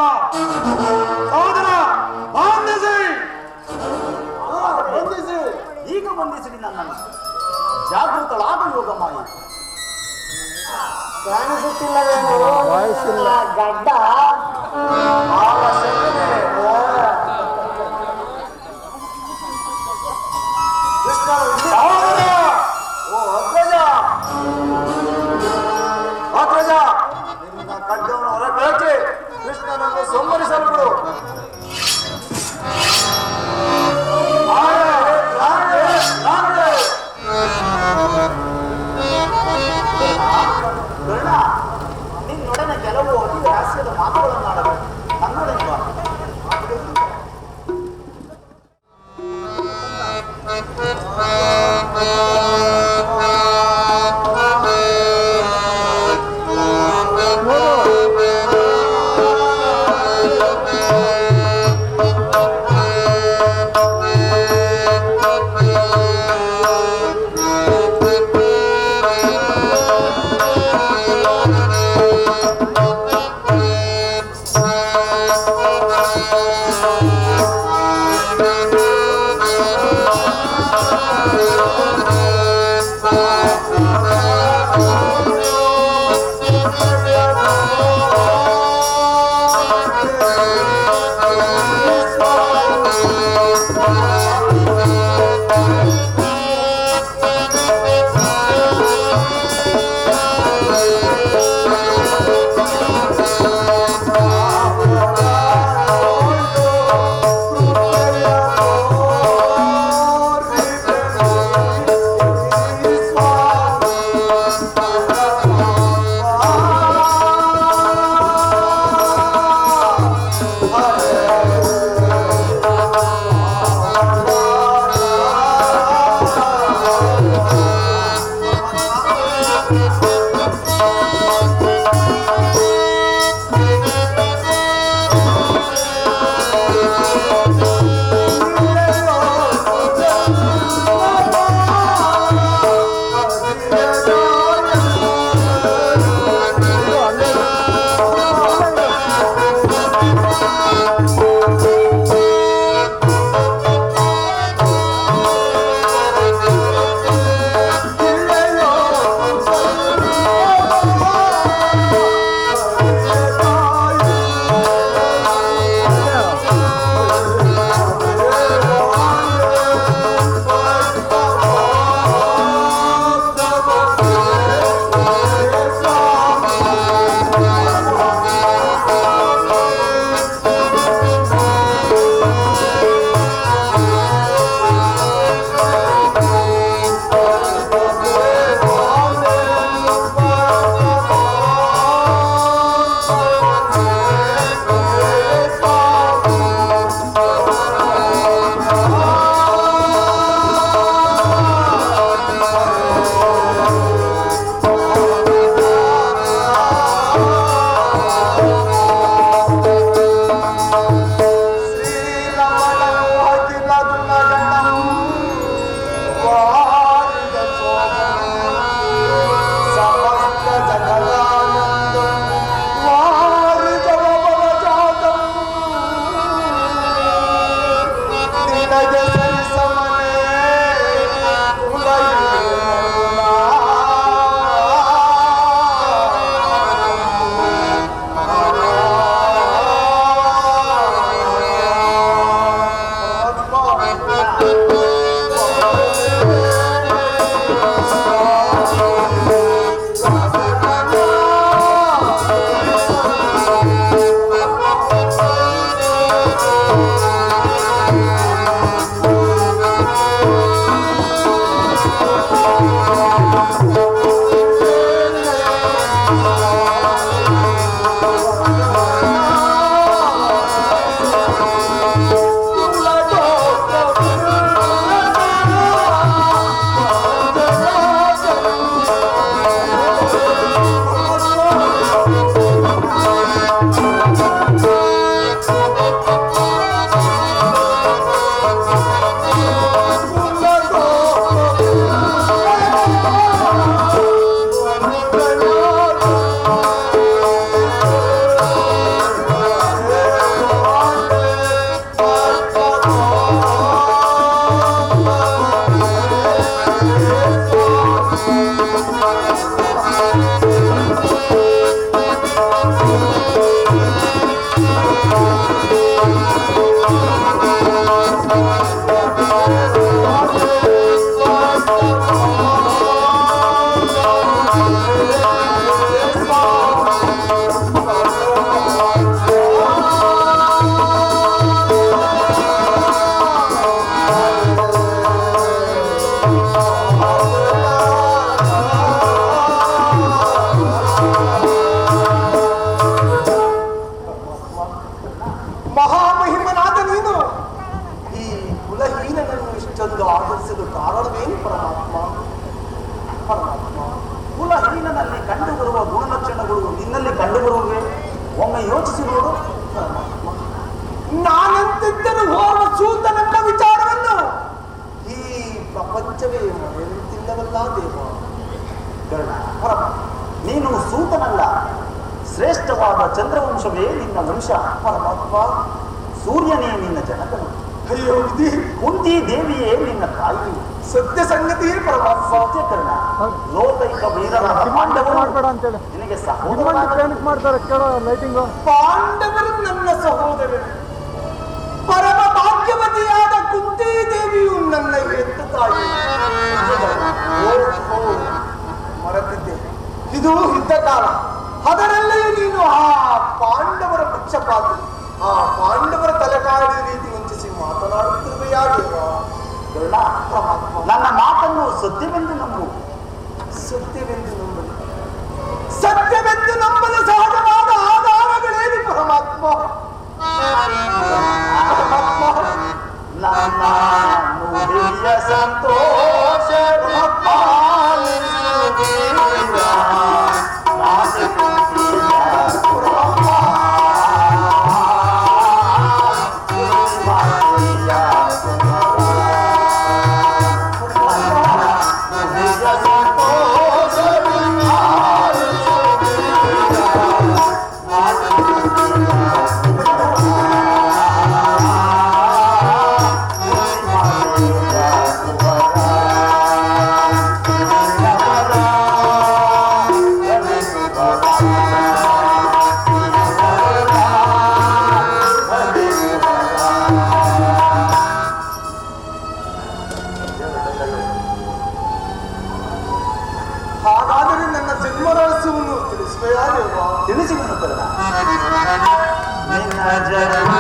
ಸಹೋದರ ಬಂಧಿಸಿ, ಬಂಧಿಸಿ, ಈಗ ಬಂಧಿಸಿರಿ ನನ್ನನ್ನು. ಜಾಗೃತಳಾದ ಯೋಗಮಾಯಿ. ಕಾಣಿಸುತ್ತಿಲ್ಲವೇನು ಗಡ್ಡ? ನಿನ್ನ ಖಡ್ಗವನ್ನು ಹೊರಗೆ ಕೃಷ್ಣನನ್ನು ಸಂಹರಿಸಲು ಬಿಡು. ಕರ್ಣ, ನಿನ್ನೊಡನೆ ಕೆಲವು ಅತಿ ಹಾಸ್ಯದ ಮಾತುಗಳನ್ನಾಡಬೇಕು. ನನ್ನೊಡನೆ ಬಾ. ಮನೆಯಂತಿಲ್ಲವಲ್ಲ ದೇವ. ಕರ್ಣ, ನೀನು ಸೂತನಲ್ಲ, ಶ್ರೇಷ್ಠವಾದ ಚಂದ್ರವಂಶವೇ ನಿನ್ನ ವಂಶ. ಪರಮಾತ್ಮ, ಸೂರ್ಯನೇ ನಿನ್ನ ಜನಕನು, ಅಯ್ಯೋ ವಿಧಿ, ಕುಂತಿ ದೇವಿಯೇ ನಿನ್ನ ತಾಯಿ. ಸತ್ಯ ಸಂಗತಿಯೇ ಪರಮಾತ್ಮ. ಸತ್ಯಕರ್ಣ, ಲೋಕೈಕ ವೀರರಾದ ಪಾಂಡವರು ನಿನಗೆ ಮಾಡ್ತಾರೆ ಕೇಳೋ ಲೈಟಿಂಗ್. ಪಾಂಡವರು ನನ್ನ ಸಹೋದರರು. ಪರಮ ಭಾಗ್ಯವತಿಯಾದ ಕುಂತಿ ದೇವಿಯು ನನ್ನ ಹೆತ್ತ ತಾಯಿ. ಮರೆತಿದ್ದೆ, ಇದು ಯುದ್ಧ ಕಾಲ. ಅದರಲ್ಲೇ ನೀನು ಆ ಪಾಂಡವರ ಪಕ್ಷಪಾತಿ, ಆ ಪಾಂಡವರ ತಲೆಕಾಡಿದ ರೀತಿ ವಂಚಿಸಿ ಮಾತನಾಡುತ್ತಿರುವೆಯಾದೇವ. ನನ್ನ ಮಾತನ್ನು ಸತ್ಯವೆಂದು ನಂಬು. ಸತ್ಯವೆಂದು ನಂಬಲು, ಸತ್ಯವೆಂದು ನಂಬಲು ಸಹಜವಾದ ಆಧಾರಗಳೇನು ಪರಮಾತ್ಮ? ನನ್ನ ನುಡಿಯ ಸಂತೋಷ ಹಾಗಾದರೆ ನನ್ನ ಜನ್ಮ ರಹಸ್ಯವನ್ನು ತಿಳಿಸುವೆಯಾದೇವ? ತಿಳಿಸುವನು ಕರ್ಣ. ನಿನ್ನ ಜನ್ಮ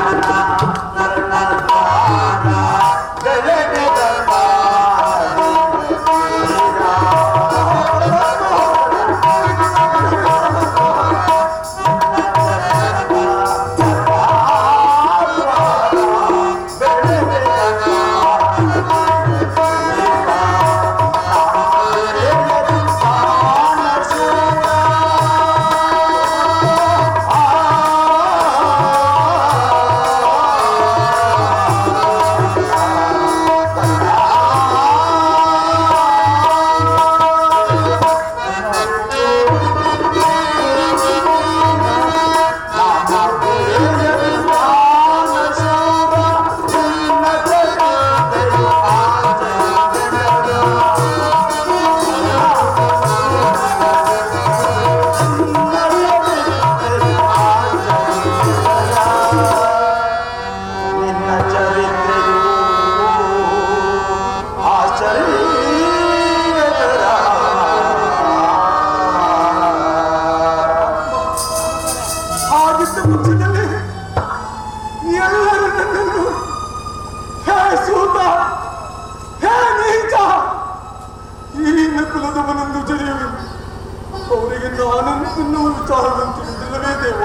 ಅವರಿಗೆ ನಾನನ್ನು ತಿನ್ನುವ ವಿಚಾರವನ್ನು ತಿಳಿದಿಲ್ಲವೇ ದೇವ?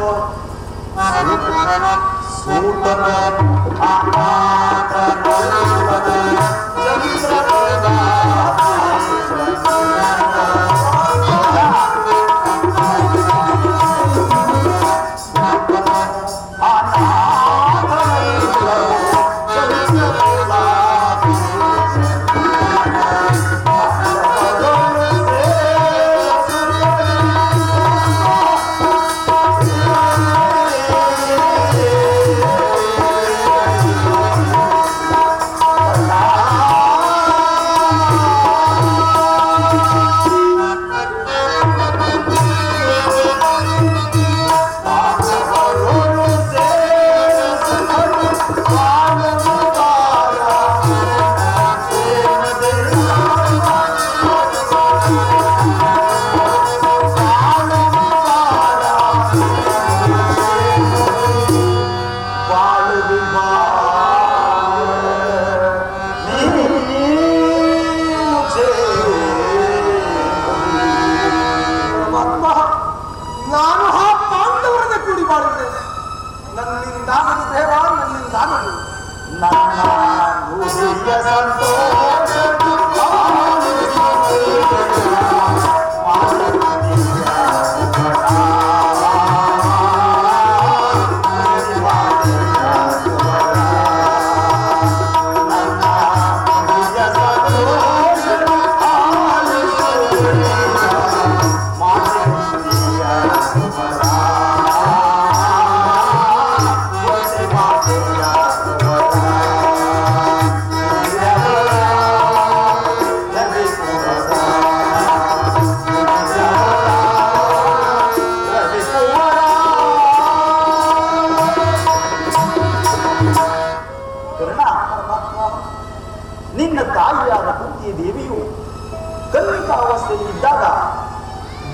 ಗಲ್ಲಿಕಾವಸ್ಥೆಯಲ್ಲಿ ಇದ್ದಾಗ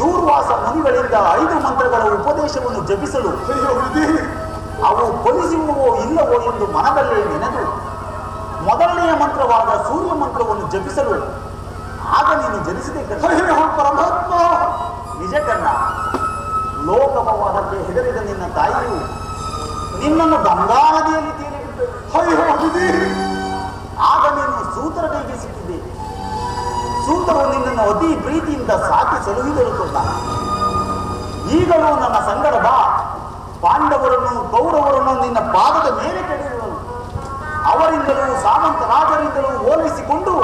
ದೂರ್ವಾಸ ಮುನಿಗಳಿಂದ 5 ಮಂತ್ರಗಳ ಉಪದೇಶವನ್ನು ಜಪಿಸಲು ಅವು ಫಲಿಸುವವೋ ಇಲ್ಲವೋ ಎಂದು ಮನದಲ್ಲೇ ನೆನೆದು ಮೊದಲನೆಯ ಮಂತ್ರವಾದ ಸೂರ್ಯ ಮಂತ್ರವನ್ನು ಜಪಿಸಲು ಆಗ ನೀನು ಜನಿಸಿದೆ ಪರಮಾತ್ಮ. ನಿಜ ಕಣ್ಣ, ಲೋಕಪವಾದಕ್ಕೆ ಹೆದರಿದ ನಿನ್ನ ತಾಯಿಯು ನಿನ್ನನ್ನು ಗಂಗಾ ನದಿಯಲ್ಲಿ ತೀರಿಬಿಟ್ಟಳು. ಆಗ ನೀನು ಸೂತರ ಕೈಗೆ ಸಿಕ್ಕಿದೆ. ಸೂತರು ನಿನ್ನನ್ನು ಅತಿ ಪ್ರೀತಿಯಿಂದ ಸಾಕಿ ಸಲುಹಿದರು ಕೊಲ್ಲ. ಈಗಲೂ ನನ್ನ ಸಂಗಡ ಬಾ, ಪಾಂಡವರನ್ನು ಕೌರವರನ್ನು ನಿನ್ನ ಪಾದದ ಮೇಲೆ ಕೆಡವಿರುವನು. ಅವರಿಂದಲೂ ಸಾಮಂತ ರಾಜರಿಂದಲೂ ಓಲೈಸಿಕೊಂಡು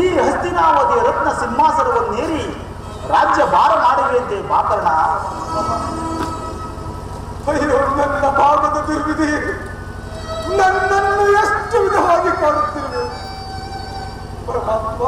ಈ ಹಸ್ತಿನಾವತಿಯ ರತ್ನ ಸಿಂಹಾಸನವನ್ನೇರಿ ರಾಜ್ಯ ಭಾರ ಮಾಡಿರುವಂತೆ ಬಾಕರ್ಣ. ಅಯ್ಯೋ, ನನ್ನ ಭಾಗದ ದುರ್ವಿಧಿ ನನ್ನನ್ನು ಎಷ್ಟು ವಿಧವಾಗಿ ಕಾಡುತ್ತಿರುವೆ ಪರಮಾತ್ಮ.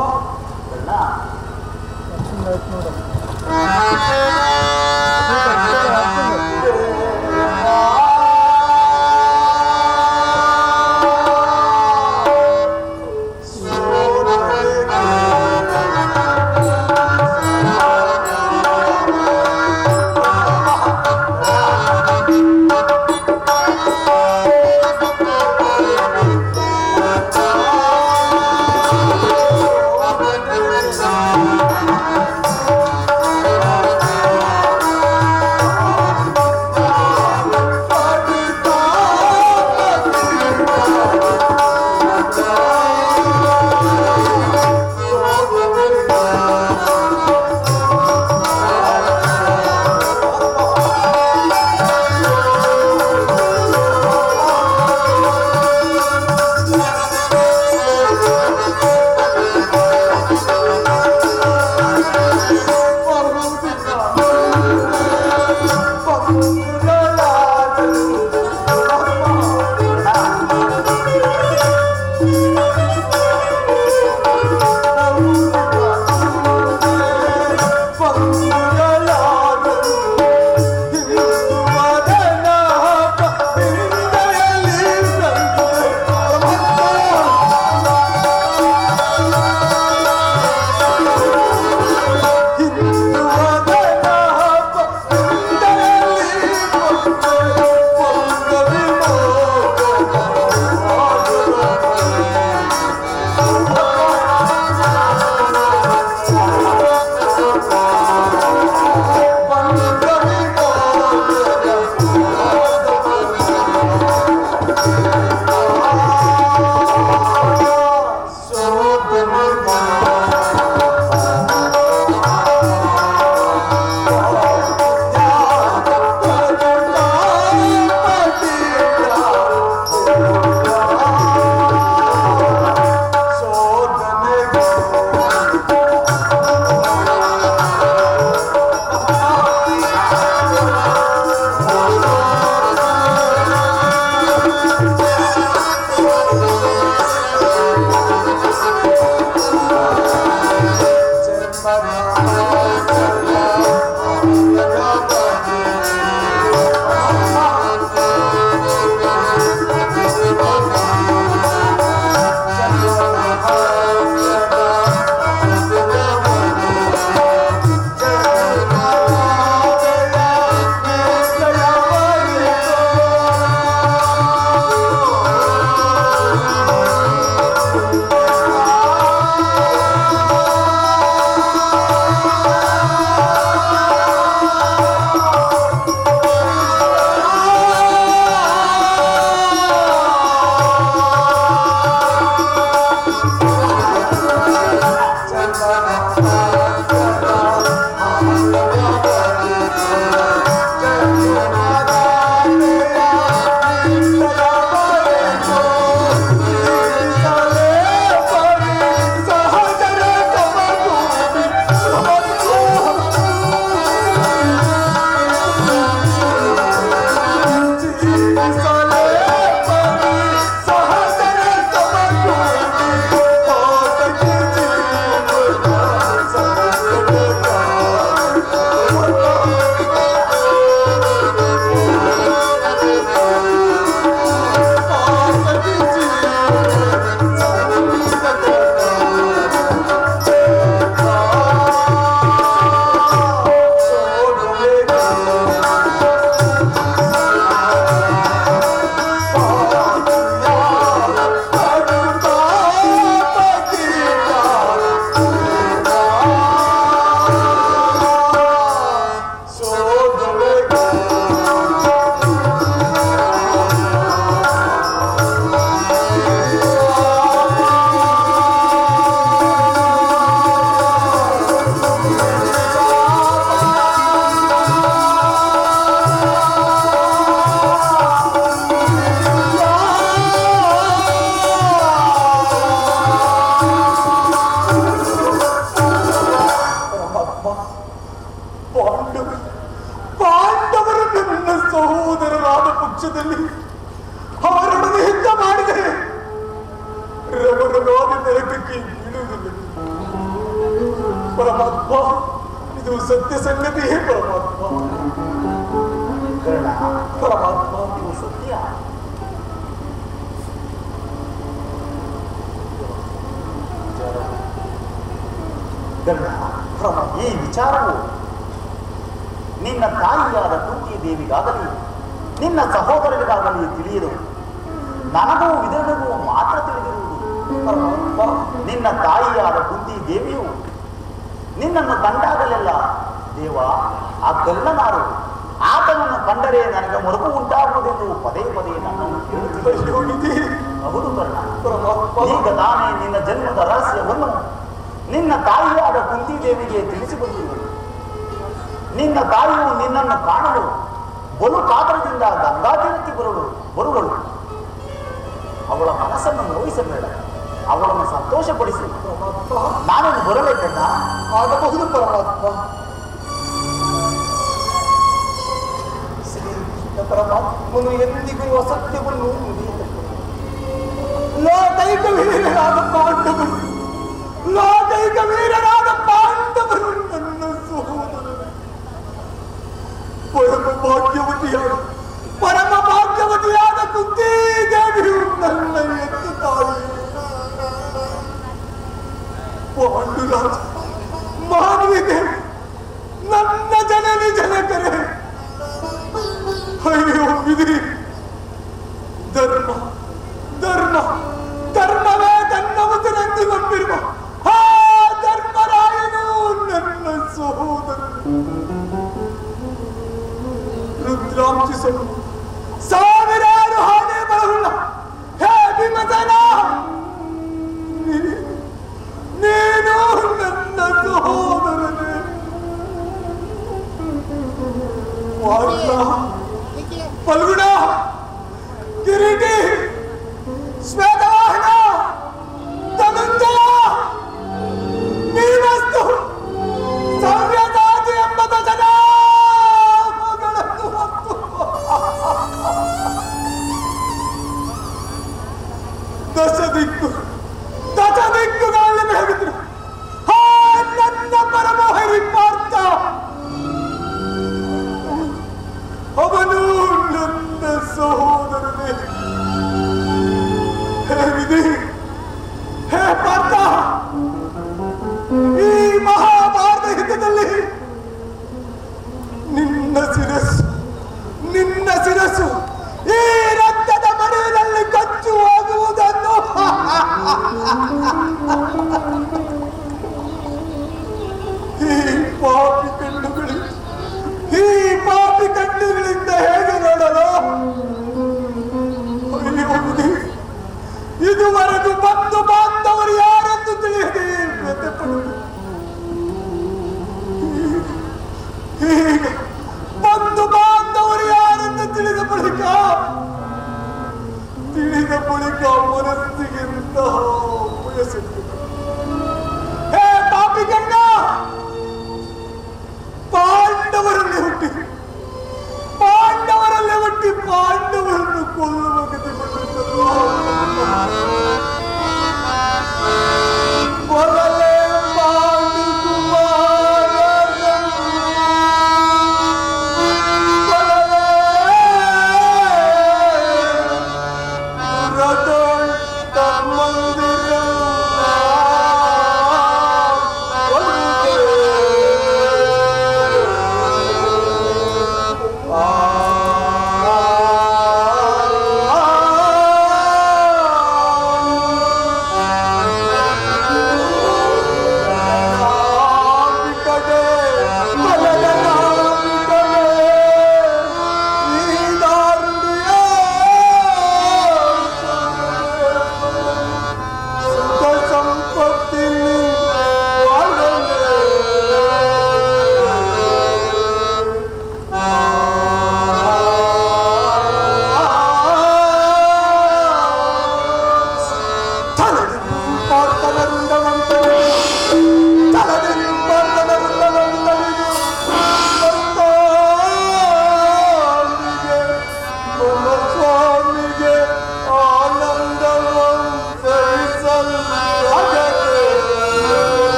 ಪಕ್ಷದಲ್ಲಿ ಅವರೊಡನೆ ಯುದ್ಧ ಮಾಡಿದೆ ರವರವಾದ ನರಕಕ್ಕೆ ಬೀಳುವುದಿಲ್ಲ. ಪರಮಾತ್ಮ, ಇದು ಸತ್ಯ ಸಂಗತಿಯೇ ಪರಮಾತ್ಮ. ಪರಮಾತ್ಮ, ಇದು ಸತ್ಯ. ಈ ವಿಚಾರವು ನಿನ್ನ ತಾಯಿಯಾದ ಕುಂತಿ ದೇವಿಗಾಗಲಿ ನಿನ್ನ ಸಹೋದರರಿಗಾಗಲಿ ತಿಳಿಯದು. ನನಗೂ ವಿದುರನಿಗೂ ಮಾತ್ರ ತಿಳಿದಿರುವುದು. ನಿನ್ನ ತಾಯಿಯಾದ ಕುಂತಿ ದೇವಿಯು ನಿನ್ನನ್ನು ಕಂಡಾಗಲೆಲ್ಲ, ದೇವ ಆ ಕಳ್ಳನಾರು, ಆತನನ್ನು ಕಂಡರೆ ನನಗೆ ಮರುಕು ಉಂಟಾಗುವುದೆಂದು ಪದೇ ಪದೇ ನನ್ನನ್ನು ಹೇಳುತ್ತಿದ್ದೆ. ಹೌದು ಕರ್ಣ, ಈಗ ತಾನೇ ನಿನ್ನ ಜನ್ಮದ ರಹಸ್ಯವನ್ನು ನಿನ್ನ ತಾಯಿಯಾದ ಕುಂತಿ ದೇವಿಗೆ ತಿಳಿಸಿಕೊಟ್ಟಿರುವುದು. ನಿನ್ನ ತಾಯಿಯು ನಿನ್ನನ್ನು ಕಾಣಲು ಬಲು ಕಾತರದಿಂದ ಗಂಗಾತೀರಕ್ಕೆ ಬರುವಳು. ಅವಳ ಮನಸ್ಸನ್ನು ನೋಯಿಸಬೇಡ, ಅವಳನ್ನು ಸಂತೋಷಪಡಿಸಿ. ನಾನೇನು ಬರಬೇಕಣ್ಣ? ಆಗಬಹುದು ಪರಮಾತ್ಮ. ಪರಮಾತ್ಮನು ಎಂದಿಗೂ ಅಸತ್ಯವನ್ನು ಲೋಕೈಕ ವೀರರಾದ ಪಾಂಡವರು, ಲೋಕೈಕ ವೀರರಾದ ಪಾಂಡವರು ನನ್ನ ಸಹೋದರರು. ಪರಮ ಭಾಗ್ಯವತಿಯಾದ ಕುಂತಿ ದೇವಿಯು ನನ್ನ ಎತ್ತು ತಾಯಿ. ಪಾಂಡುರಾಜ, ಮಾನವಿ ದೇವಿ, ನನ್ನ ಜನನಿ ಜನಕರೇ, ಅಯ್ಯೋ ವಿಧಿ, ಧರ್ಮ ಧರ್ಮ ಧರ್ಮವೇ ತನ್ನ ಉಸಿರೆಂದುಕೊಂಡಿರುವ ಆ ಧರ್ಮರಾಯನು ನನ್ನ ಸಹೋದರನು. ರುದ್ರಾಂಶಿಸಲು ಸಾವಿರಾರು ಹಾಗೆ ಬರಹುಳ್ಳ ಹೇ ಭೀಮಸೇನ, ನೀನು ನನ್ನ ಸಹೋದರನೇ. ಫಲ್ಗುಣ, ಕಿರೀಟಿ, ಶ್ವೇತವಾಹನ, ಧನುಂಜಯ, ನೀವಸ್ತು, ಸವ್ಯಸಾಚಿ ಎಂಬ ಜನ ದಶ ದಿಕ್ಕುಗಳಲ್ಲಿ ಬೆಳಗಿದ್ರು. ನನ್ನ ಪರಮೋಹರಿ ಪಾರ್ಥ, ಅವನು ನನ್ನ ಸಹೋದರನೇ. ಹೇ ವಿಧಿ, ಹೇ ಪಾರ್ಥ, ಈ ಮಹಾಭಾರತ ಯುದ್ಧದಲ್ಲಿ ನಿನ್ನ ಶಿರಸ್ಸು ಈ ರಕ್ತದ ಮಡುವಿನಲ್ಲಿ ಕಚ್ಚು ಹೋಗುವುದನ್ನು ಈ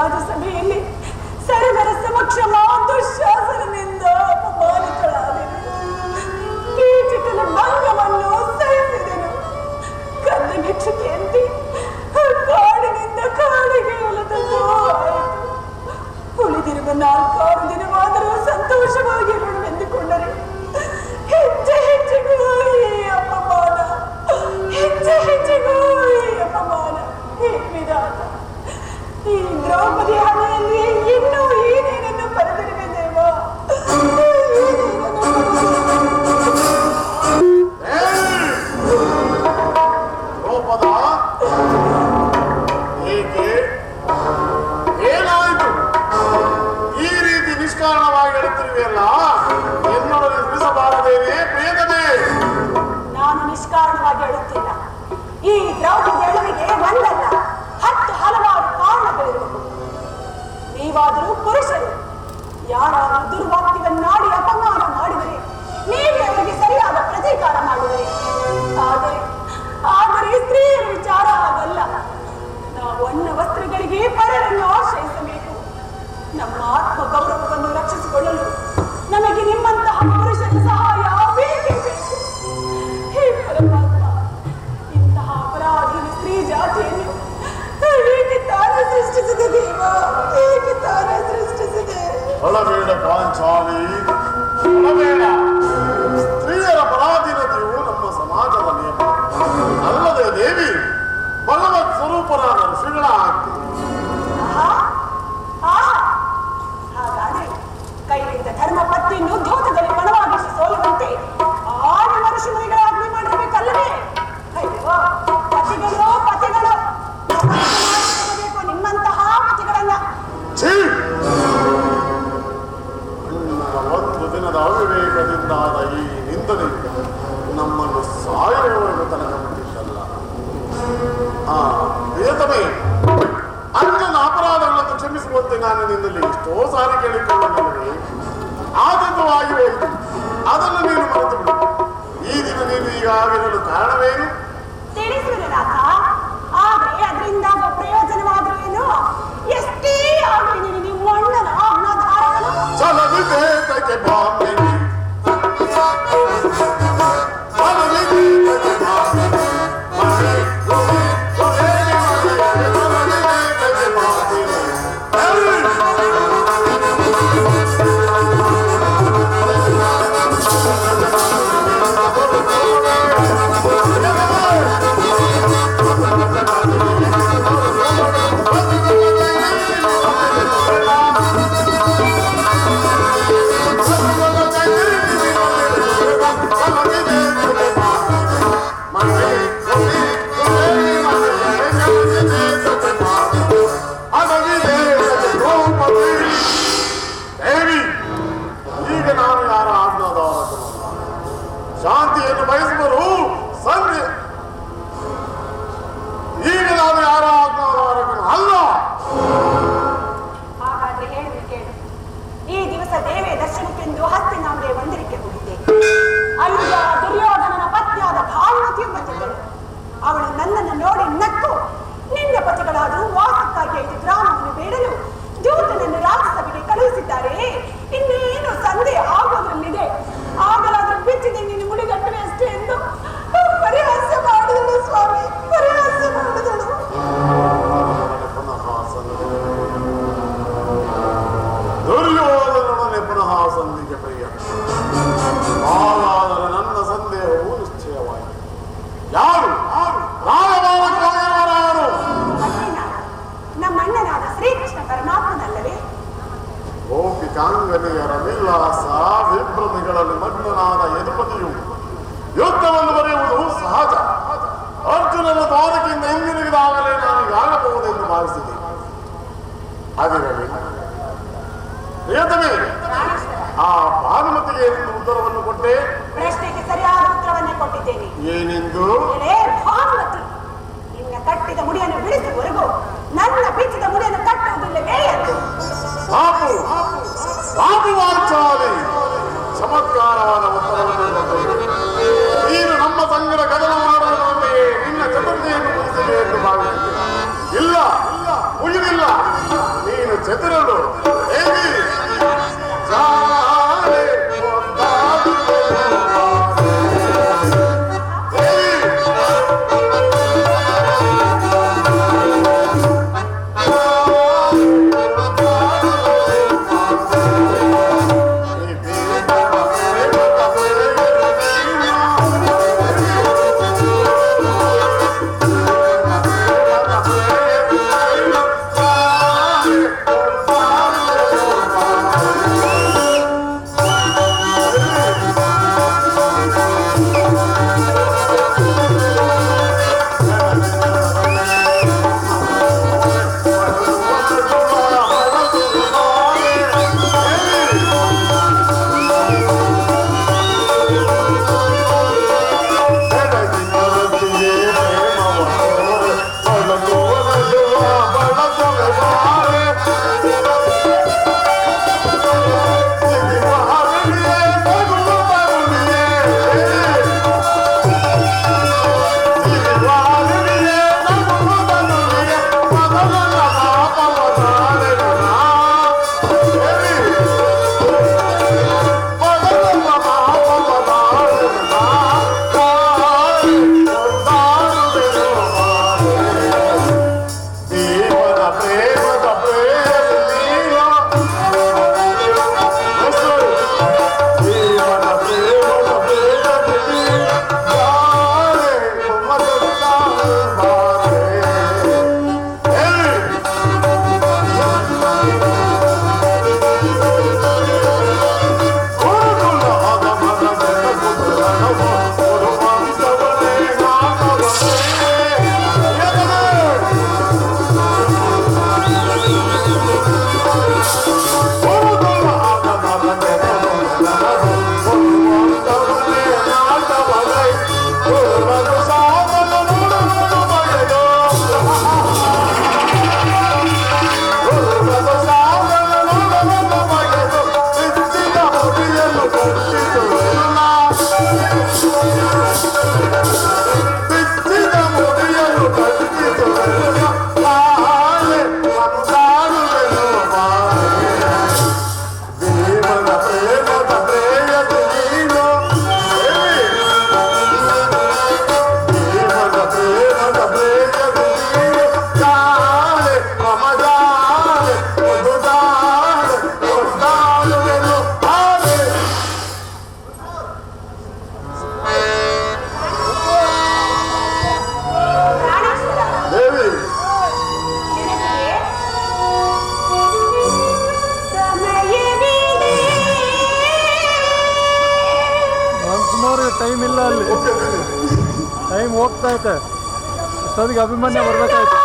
ರಾಜಸಭೆಯಲ್ಲಿ ಸರ್ವರ ಸಮಕ್ಷಮ ದುಶ್ಯಾಸನದಿಂದ ಅಪಮಾನಿತಳಾದೆನು. ಕೀಚಕನ ಭಂಗವನ್ನು ಸಹಿಸಿದೆನು. ಕನ್ನ ಭಿಕ್ಷುಕಿಯಂತೆ ಕಾಡಿನಿಂದ ಕಾಡಿಗೆ ಹೊಲದಲ್ಲೂ ಆಯಿತು. ಉಳಿದಿರುವ 4-6 ದಿನವಾದರೂ ಸಂತೋಷವಾಗಿರೋಣವೆಂದುಕೊಂಡರೆ ಹೆಜ್ಜೆ ಹೆಜ್ಜೆಗೂ ಈ ಅಪಮಾನ, ಹೆಜ್ಜೆ ಹೆಜ್ಜೆಗೂ ಈ ಅಪಮಾನ. ಈ ವಿಧಾನ, ಈ ದ್ರೌಪದಿ ಹಣೆಯಲ್ಲಿ ಇನ್ನೂ ಏನೇನನ್ನು ಬರೆದಿರುವೆ ದೇವ. ದ್ರೌಪದ, ಏಕೆ ಏನಾಯಿತು? ಈ ರೀತಿ ನಿಷ್ಕಾರಣವಾಗಿ ಹೇಳುತ್ತಿರುವೆಯಲ್ಲ, ಎನ್ನೊಡನೆ ತಿಳಿಸಬಾರದೇನೆ ಪ್ರಿಯತಮೇ? ನಾನು ನಿಷ್ಕಾರಣವಾಗಿ ಹೇಳುತ್ತಿಲ್ಲ. ಈ ದ್ರೌಪದಿ ಗೆಲುವಿಗೆ ಒಂದಲ್ಲ 10 ಹಲವಾರು ಕಾರಣಗಳಿರಬಹುದು. ನೀವಾದರೂ ಪುರುಷರು, ಯಾರಾದರೂ ದುರ್ವಾಕ್ಯವನ್ನಾಡಿ ಅಪಮಾನ ಮಾಡಿದರೆ ನೀವೇ ಅವರಿಗೆ ಸರಿಯಾದ ಪ್ರತೀಕಾರ ಮಾಡಿದರೆ. ಆದರೆ ಸ್ತ್ರೀಯರ ವಿಚಾರ ಹಾಗಲ್ಲ. ನಾವು ಅನ್ನ ವಸ್ತ್ರಗಳಿಗೆ ಪರರನ್ನು ಆಶ್ರಯಿಸಬೇಕು. ನಮ್ಮ ಆತ್ಮ ಗೌರವವನ್ನು ರಕ್ಷಿಸಿಕೊಳ್ಳಲು ನಮಗೆ ನಿಮ್ಮಂತಹ ಪುರುಷರ ಸಹಾಯ ಬೇಕೇ ಬೇಕು. ಹೇ ಪರಮಾತ್ಮ, ಇಂತಹ ಅಪರಾಧೀನ ಸ್ತ್ರೀ ಜಾತಿಯನ್ನು ಏಕೆ ತಾನೇ ಸೃಷ್ಟಿಸಿದೆ ದೇವ? ಏಕೆ ತಾನೇ ಸೃಷ್ಟಿಸಿದೆ? ಒಳಬೇಡ ಪಾಂಚಾಲಿ, ಒಳಬೇಡ. ಸ್ತ್ರೀಯರ ಪರಾಧೀನತೆಯು ನಮ್ಮ ಸಮಾಜದ ನಿಯಮ. ಅಲ್ಲದೆ ದೇವಿ ಭಗವತ್ ಸ್ವರೂಪರಾದ ಋಷಿಗಳ ಆಜ್ಞೆ. ಹಾಗಾದ್ರೆ ಕೈಲಿದ್ದ ಧರ್ಮ ಪತ್ತಿಯನ್ನು ಧೋತದಲ್ಲಿ ಪಣವಾಗಿಸಿ ಸೋಲುವಂತೆ ಆಡಿ ಋಷಿಮುನಿಗಳ ಆಜ್ಞೆ ಮಾಡಿರಬೇಕಲ್ಲವೇ? ಅಯ್ಯೋ, ಪತಿಗಳು ಪತಿಗಳು ಬೇಕು ನಿಮ್ಮಂತಹ ಪತಿಗಳನ್ನ. ಒಂದು ದಿನದ ಅವಿವೇಕದಿಂದಾದ ಈ ನಿಂದನೆ ನಮ್ಮನ್ನು ಸಾಯುವವರೆಗೂ ತನಕ ಮುಟ್ಟಿದ್ದಲ್ಲ. ಪ್ರಿಯತಮೇ, ಅಣ್ಣನ ಅಪರಾಧಗಳನ್ನು ಕ್ಷಮಿಸುವಂತೆ ನಾನು ನಿನ್ನಲ್ಲಿ ಎಷ್ಟೋ ಸಾರಿ ಕೇಳಿಕೊಳ್ಳಲಿಲ್ಲವೇ? ಆತಂಕವಾಗಿ ಹೋಯಿತು, ಅದನ್ನು ನೀನು ಮರೆತು ಬಿಡು. ಈ ದಿನ ನೀನು ಈಗ ಆಗಿರಲು ಕಾರಣವೇನು? ತಿಳಿಸುವೆ ನಾಥ. ಆದ್ರೆ ಅದರಿಂದಾಗೋ ಪ್ರಯೋಜನವಾದ್ರೂ ಏನು? ಎಷ್ಟೇ ಆಗಲಿ ನೀನು ನಿಮ್ಮ ಅಣ್ಣನ ಆಜ್ಞಾಧಾರಕನು. ಚಲವಿದೆ ತಗೆ ಬಾಂಬೆನಿ, ಶಾಂತಿಯನ್ನು ಬಯಸುವರು ಸಂಧಿ. ಈಗ ನಾನು ಯಾರ ಆಜ್ಞಾಧಾರಕನು ಅಲ್ಲ. ಹಾಗಾದ್ರೆ ಹೇಳುವೆ ಕೇಳು. ಈ ದಿವಸ ದೇವೇ ದರ್ಶನಕ್ಕೆಂದು ಹಸ್ತಿನಾಂಬೆ ಮಂದಿರಕ್ಕೆ ಹೋಗಿದ್ದೆ. ಅಲ್ಲಿ ದುರ್ಯೋಧನನ ಪತ್ನಿಯಾದ ಭಾನುಮತಿಯು ಬಂದಿದ್ದಳು. ಅವಳು ನನ್ನನ್ನು ನೋಡಿ ನಕ್ಕು, ನಿನ್ನ ಪತಿಗಳಾದರೂ ವಾಸಕ್ಕಾಗಿ 5 ಗ್ರಾಮವನ್ನು ಬೇಡಲು ದೂತನನ್ನು ರಾಜಸಭೆಗೆ ಕಳುಹಿಸಿದ್ದಾರೆ, ಇನ್ನೇನು ಸಂಧಿ ಆಗೋದ್ರಲ್ಲಿದೆ, ಆಗಲಾದ್ರೂ ಬಿಚ್ಚಿದೆ ನೀನು ಮುಡಿಗಟ್ಟುವೆ ಅಷ್ಟೇ ಎಂದು ಪರಿಹಾಸ ಮಾಡಿದಳು ಸ್ವಾಮಿ, ಪರಿಹಾಸ ಮಾಡಿದಳು. ದುರ್ಯೋಧನೊಡನೆ ಪುನಃ ಸಂಧಿಗೆ ಪ್ರಿಯ. ಹಾಗಾದರೆ ನನ್ನ ಸಂದೇಹವು ನಿಶ್ಚಯವಾಯಿತು. ಯಾರು ರಾಜಭಾವಕ್ಕಾಗಿರುವವರು? ನಮ್ಮ ಅಣ್ಣನಾದ ಶ್ರೀಕೃಷ್ಣ ಪರಮಾತ್ಮನಲ್ಲವೇ? ಗೋಪಿಕಾಂಗನೆಯರ ವಿಲಾಸ ವಿಭ್ರಮಿಗಳಲ್ಲಿ ಮಗ್ನನಾದ ಯದುಪತಿಯು ಯುದ್ಧವನ್ನು ಬರೆಯುವುದು ಸಹಜ. ಅರ್ಜುನನ ದ್ವಾರಕೆಯಿಂದ ಹಿಂದಿರುಗಿದಾಗಲೇ ನಾನು ಆಗಬಹುದೆಂದು ಭಾವಿಸಿದೆ. ಹಾಗಿರಲಿ ಪ್ರಿಯತಮೇ, ಆ ಭಾನುಮತಿಗೆ ಎಂದು ಉತ್ತರವನ್ನು ಕೊಟ್ಟೆ? ಪ್ರಶ್ನೆಗೆ ಸರಿಯಾದ ಉತ್ತರವನ್ನೇ ಕೊಟ್ಟಿದ್ದೇನೆ. ಏನೆಂದು? ಭಾನುಮತಿ, ನಿನ್ನ ಕಟ್ಟಿದ ಮುಡಿಯನ್ನು ಬಿಡಿಸುವವರೆಗೂ ನನ್ನ ಬಿಚ್ಚಿದ ಮುಡಿಯನ್ನು ಕಟ್ಟುವುದಿಲ್ಲವೇ ಎಂದು. ವಾಚಾಲಿ ಚಮತ್ಕಾರವಾದ ಉತ್ತರವನ್ನು ನೀನು ನಮ್ಮ ಸಂಗಡ ಕದನ ಮಾಡುವುದರೊಂದಿಗೆ ನಿನ್ನ ಚತುರ್ಥಿಯನ್ನು ಮುಗಿಸಲಿ ಎಂದು ಭಾವಿಸಿದೆ. ಇಲ್ಲ, ಮುಗಿದಿಲ್ಲ. ನೀ ಹೋಗ್ತಾ ಐತೆ ಅಷ್ಟೊತ್ತಿಗೆ ಅಭಿಮನ್ಯು ಬರ್ಬೇಕಾಯ್ತು.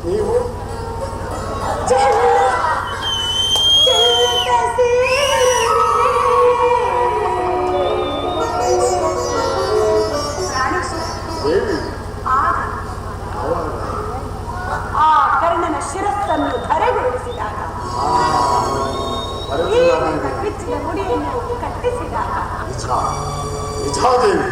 ನೀವು ಆ ಕರ್ಣನ ಶಿರಸ್ಸನ್ನು ಧರೆಗುರುಳಿಸಿದಾಗ ಬಿಚ್ಚಿದ ಮುಡಿಯನ್ನು ಕಟ್ಟಿಸಿದಾಗ ದೇವಿ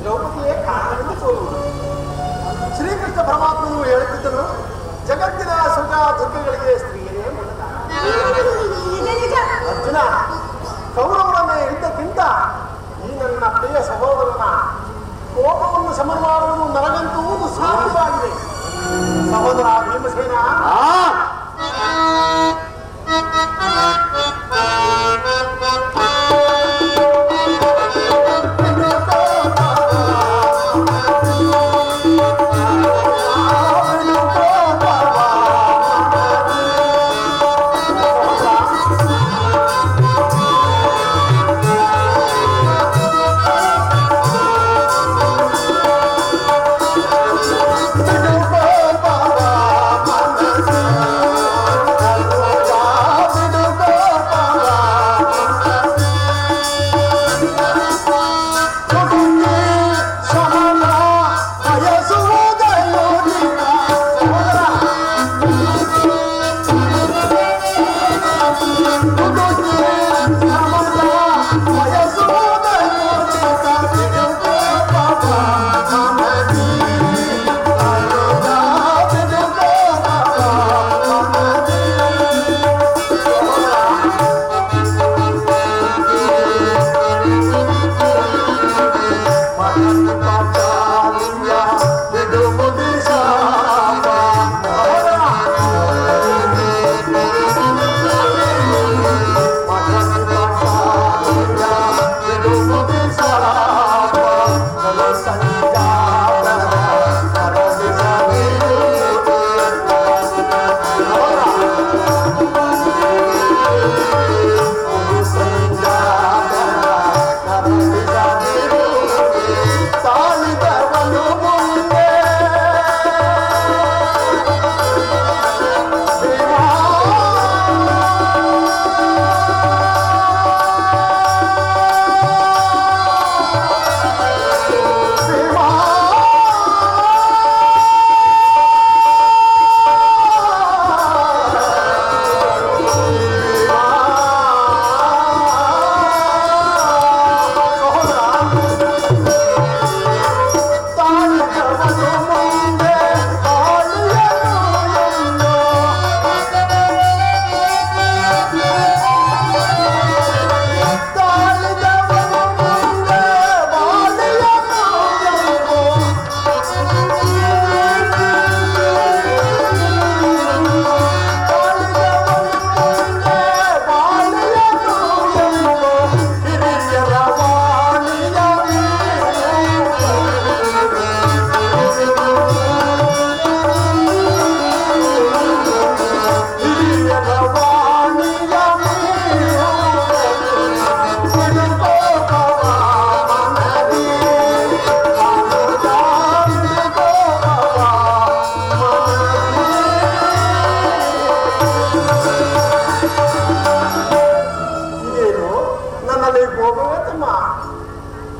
ದ್ರೌಪದಿಯೇ ಕಾರಣದಿಂದ ಸೋಲುವುದು. ಶ್ರೀಕೃಷ್ಣ ಪರಮಾತ್ಮನು ಹೇಳುತ್ತಿದ್ದನು, ಜಗತ್ತಿನ ಸುಖ ದುಃಖಗಳಿಗೆ ಸ್ತ್ರೀಯರೇ ಮೂಲಕ. ಅರ್ಜುನ, ಕೌರವರನ್ನೇ ಇದ್ದಕ್ಕಿಂತ ಈ ನನ್ನ ಪ್ರಿಯ ಸಹೋದರನ ಕೋಪವನ್ನು ಶಮನ ಮಾಡುವುದು ನನಗಂತೂ ಸಾಧ್ಯವಾಗಿದೆ. ಸಹೋದರ, ಭೀಮಸೇನ.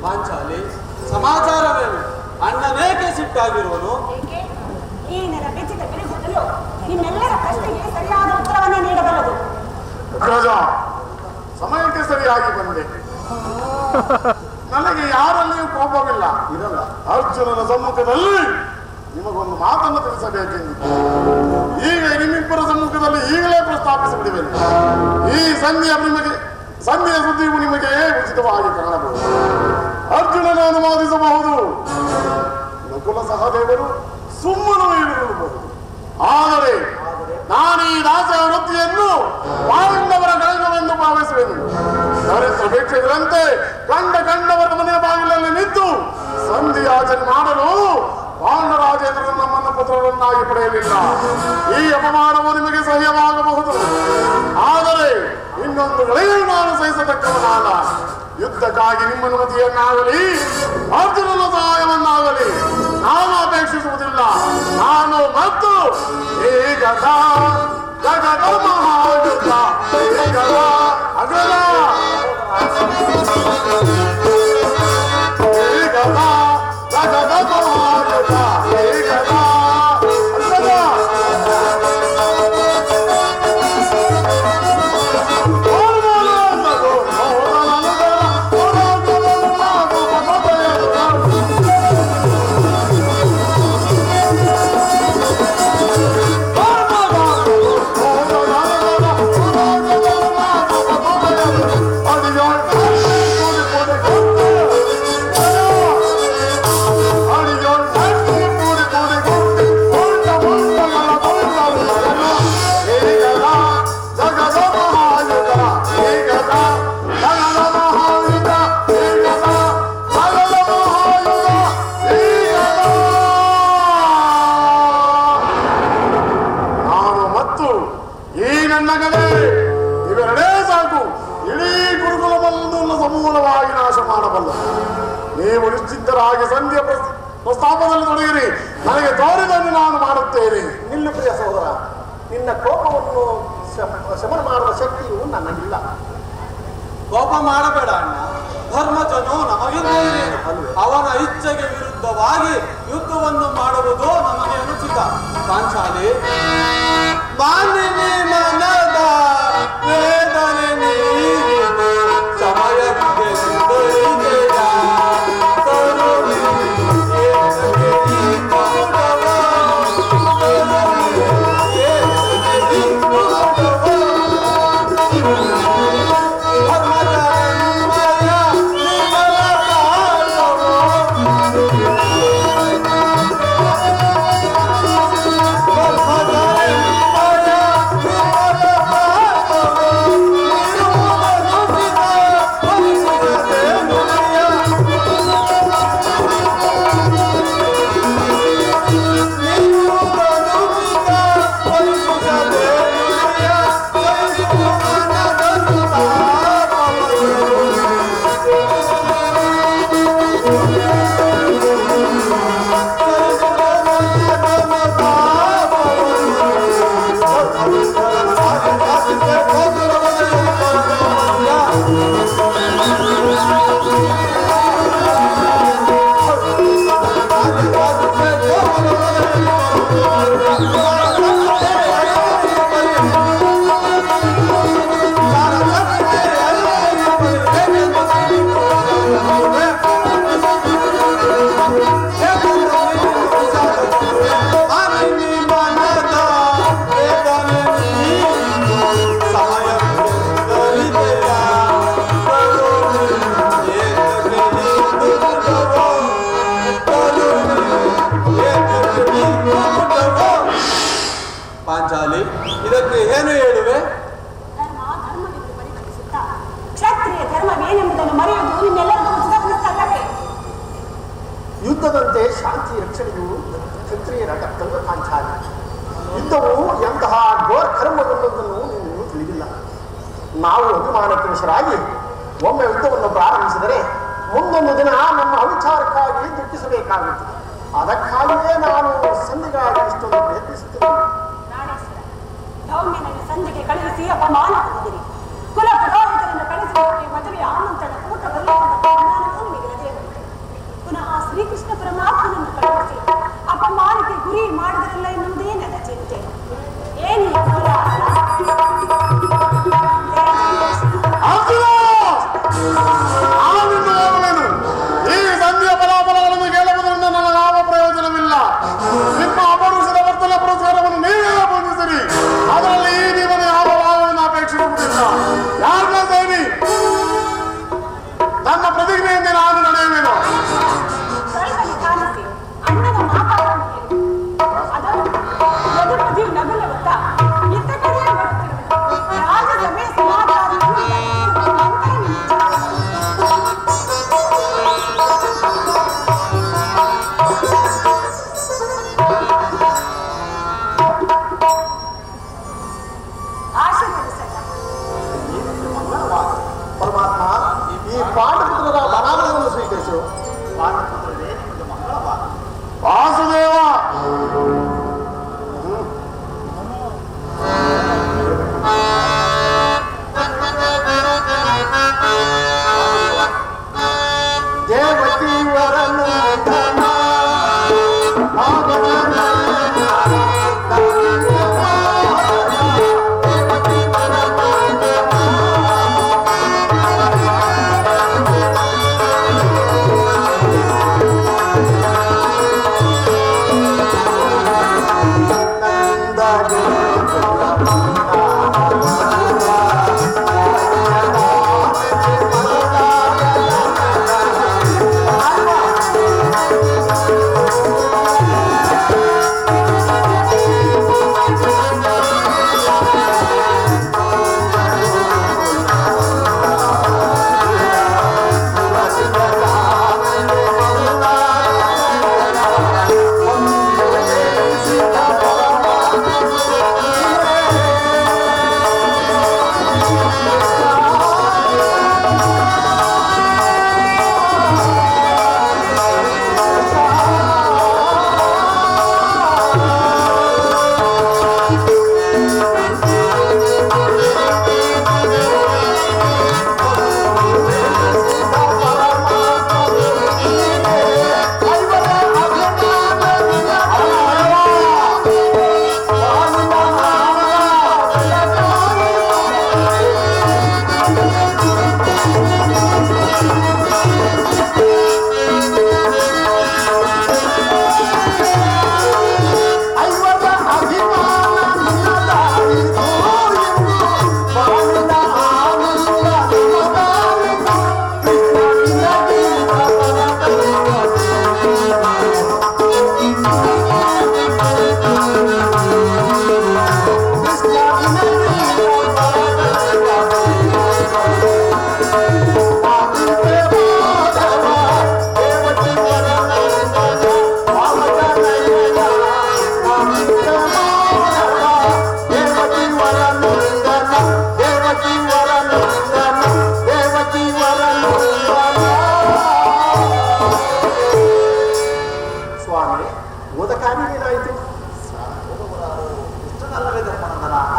ಪಾಂಚಾಲಿ, ಸಮಾಚಾರವೇನು? ಅಣ್ಣನೇಕೆ ಸಿಟ್ಟಾಗಿರುವನು? ಏಕೆ? ಈ ನನ್ನ ಬೆಚ್ಚಿದ ಬಿರುಗಾಳಿಯು ನಿಮ್ಮೆಲ್ಲರ ಪ್ರಶ್ನೆಗೆ ಸರಿಯಾದ ಉತ್ತರವನ್ನು ನೀಡಬಲ್ಲದು. ರಾಜ, ಸಮಯಕ್ಕೆ ಸರಿಯಾಗಿ ಬಂದೆ. ನನಗೆ ಯಾರಲ್ಲಿಯೂ ಕೋಪವಿಲ್ಲ. ಇದಲ್ಲ, ಅರ್ಜುನನ ಸಮ್ಮುಖದಲ್ಲಿ ನಿಮಗೊಂದು ಮಾತನ್ನು ತಿಳಿಸಬೇಕೆಂದಿತ್ತು. ಈಗ ನಿಮ್ಮಿಬ್ಬರ ಸಮ್ಮುಖದಲ್ಲಿ ಈಗಲೇ ಪ್ರಸ್ತಾಪಿಸಿಬಿಡುವೆನು. ಈ ಸಂಧಿಯ ಸುದ್ದಿಯು ನಿಮಗೆ ಉಚಿತವಾಗಿ ಕಾಣಬಹುದು. ಅರ್ಜುನನ ಅನುವಾದಿಸಬಹುದು, ನಕುಲ ಸಹದೇವರು ಸುಮ್ಮನೆ ಇರಬಹುದು. ಆದರೆ ನಾನೀ ದಾಸ ವೃತ್ತಿಯನ್ನು ಪಾಂಡವರ ಕಳಗವೆಂದು ಭಾವಿಸುವೆನು. ದರಿದ್ರ ಭಿಕ್ಷಕರಂತೆ ಕಂಡವರ ಮನೆಯ ಬಾಗಿಲಲ್ಲಿ ನಿಂತು ಸಂಧಿಯಾಚನೆ ಮಾಡಲು ಪಾಂಡರಾಜೇಂದ್ರರು ನಮ್ಮನ್ನ ಪುತ್ರರನ್ನಾಗಿ ಪಡೆಯಲಿಲ್ಲ. ಈ ಅಪಮಾನವು ನಿಮಗೆ ಸಹ್ಯವಾಗಬಹುದು. ಆದರೆ ಇನ್ನೊಂದು ಗಳಿಗೆಯೂ ನಾನು ಸಹಿಸತಕ್ಕವನಲ್ಲ. ಯುದ್ಧಕ್ಕಾಗಿ ನಿಮ್ಮ ಅನುಮತಿಯನ್ನಾಗಲಿ ಅರ್ಜುನನ ಸಹಾಯವನ್ನಾಗಲಿ ನಾನು ಅಪೇಕ್ಷಿಸುವುದಿಲ್ಲ. ನಾನು ಮತ್ತು ಈಗ ಜಗದ ಮಹಾಯುದ್ಧ ಅಗಲ ಜಗದ ಮಹಾಯುದ್ಧ ಮತ್ತು ಈ ನನ್ನ ಗದೆ ಇವೆರಡೇ ಸಾಕು ಇಡೀ ಗುರುಕುಲವನ್ನು ಸಮೂಲವಾಗಿ ನಾಶ ಮಾಡಬಲ್ಲ. ನೀವು ನಿಶ್ಚಿಂತರಾಗಿ ಸಂಧಿಯ ಪ್ರಸ್ತಾಪದಲ್ಲಿ ತೊಡಗಿರಿ, ನನಗೆ ತೋರಿದನ್ನು ನಾನು ಮಾಡುತ್ತೇನೆ. ನಿಲ್ಲು ಪ್ರಿಯ ಸಹೋದರ, ನಿನ್ನ ಕೋಪವನ್ನು ಶಮನ ಮಾಡುವ ಶಕ್ತಿಯು ನನಗಿಲ್ಲ. ಕೋಪ ಮಾಡಬೇಡ ಅಣ್ಣ. ಧರ್ಮಜನು ನಮಗಿಂತ ಹಿರಿಯನು. ಅವನ ಇಚ್ಛೆಗೆ ವಿರುದ್ಧವಾಗಿ ಯುದ್ಧವನ್ನು ಮಾಡುವುದು ನಮಗೆ ಅನುಚಿತ. ಪಾಂಚಾಲಿ, ಮಾಲಿನಿ ಮನದ ವೇದನೆ ನೀರಿತು ಸಮಯಕ್ಕೆ ದೊರೆತೆಯ ತರುಣಿ ಏತಕ್ಕೆ ಈ ಮೌಢವ, ತರುಣಿ ಏತಕ್ಕೆ ಈ ಮೌಢವ. ಪಾಂಚಾಲಿ, ಇದಕ್ಕೆ ಏನು ಹೇಳುವೆ? ಧರ್ಮ ಧರ್ಮವೆಂದು ಪರಿಗಣಿಸುತ್ತಾ ಕ್ಷತ್ರಿಯ ಧರ್ಮವೇನೆಂಬುದನ್ನು ಮರೆಯುವುದು ನಿಮ್ಮೆಲ್ಲರಿಗೂ ಉಚಿತವೆನಿಸ್ತಲ್ಲವೇ? ಯುದ್ಧದಂತೆ ಶಾಂತಿ ರಕ್ಷಣೆಯು ಕ್ಷತ್ರಿಯರ ಕರ್ತವ್ಯ ಪಾಂಚಾಲಿ. ಯುದ್ಧವು ಎಂತಹ ಘೋರ ಕರ್ಮವೆನ್ನುವುದನ್ನು ನೀವು ತಿಳಿದಿಲ್ಲ. ನಾವು ಅಭಿಮಾನಕ್ಕೆ ವಶರಾಗಿ ಒಮ್ಮೆ ಯುದ್ಧವನ್ನು ಪ್ರಾರಂಭಿಸಿದರೆ ಮುಂದೊಂದು ದಿನ ನಮ್ಮ ಅವಿಚಾರಕ್ಕಾಗಿ ದುಃಖಿಸಬೇಕಾಗುತ್ತದೆ. ಅದಕ್ಕಾಗಿಯೇ ನಾನು ಸಂಧಿಗಾಗಿ ಇಷ್ಟೊಂದು ಪ್ರಯತ್ನಿಸುತ್ತೇನೆ. ಪ್ರಾಣೇಶ್ವರ, ಧೌಮ್ಯನನ್ನು ಸಂಧಿಗೆ ಕಳುಹಿಸಿ ಅಪಮಾನ ಹೊಂದಿದಿರಿ. ಕುಲ ಪುರೋಹಿತರನ್ನು ಕಳಿಸಿಕೊಟ್ಟು ಮದುವೆ ಆಮಂತ್ರಣ ಕೂಟ ಬರೆಯುವಂತ ಪರಿಮಾಣವೂ ನಿಮಗೆ ರಜೆ ಬರುತ್ತೆ. ಪುನಃ ಶ್ರೀಕೃಷ್ಣ ಪರಮಾತ್ಮನನ್ನು ಕಳುಹಿಸಿ ಅಪಮಾನಕ್ಕೆ ಗುರಿ ಮಾಡಿದರಲ್ಲ ಎನ್ನುವುದೇ ನನ್ನ ಚಿಂತೆ. ಏನು ಈ ಸಂಧಿಯ ಫಲಾಫಲಗಳನ್ನು ಕೇಳುವುದರಿಂದ ನನ್ನ ಯಾವ ಪ್ರಯೋಜನವಿಲ್ಲ. ನಿಮ್ಮ ಅಪರುಷದ ವರ್ತನೆ ಪುರಸ್ಕಾರವನ್ನು ನೀವೇ ಬಂಧಿಸಿರಿ. ಅದರಲ್ಲಿ ಈ ನಿಮ್ಮನ್ನು ಯಾವ ಭಾವವನ್ನು ಅಪೇಕ್ಷಿಸುವುದಿಲ್ಲ.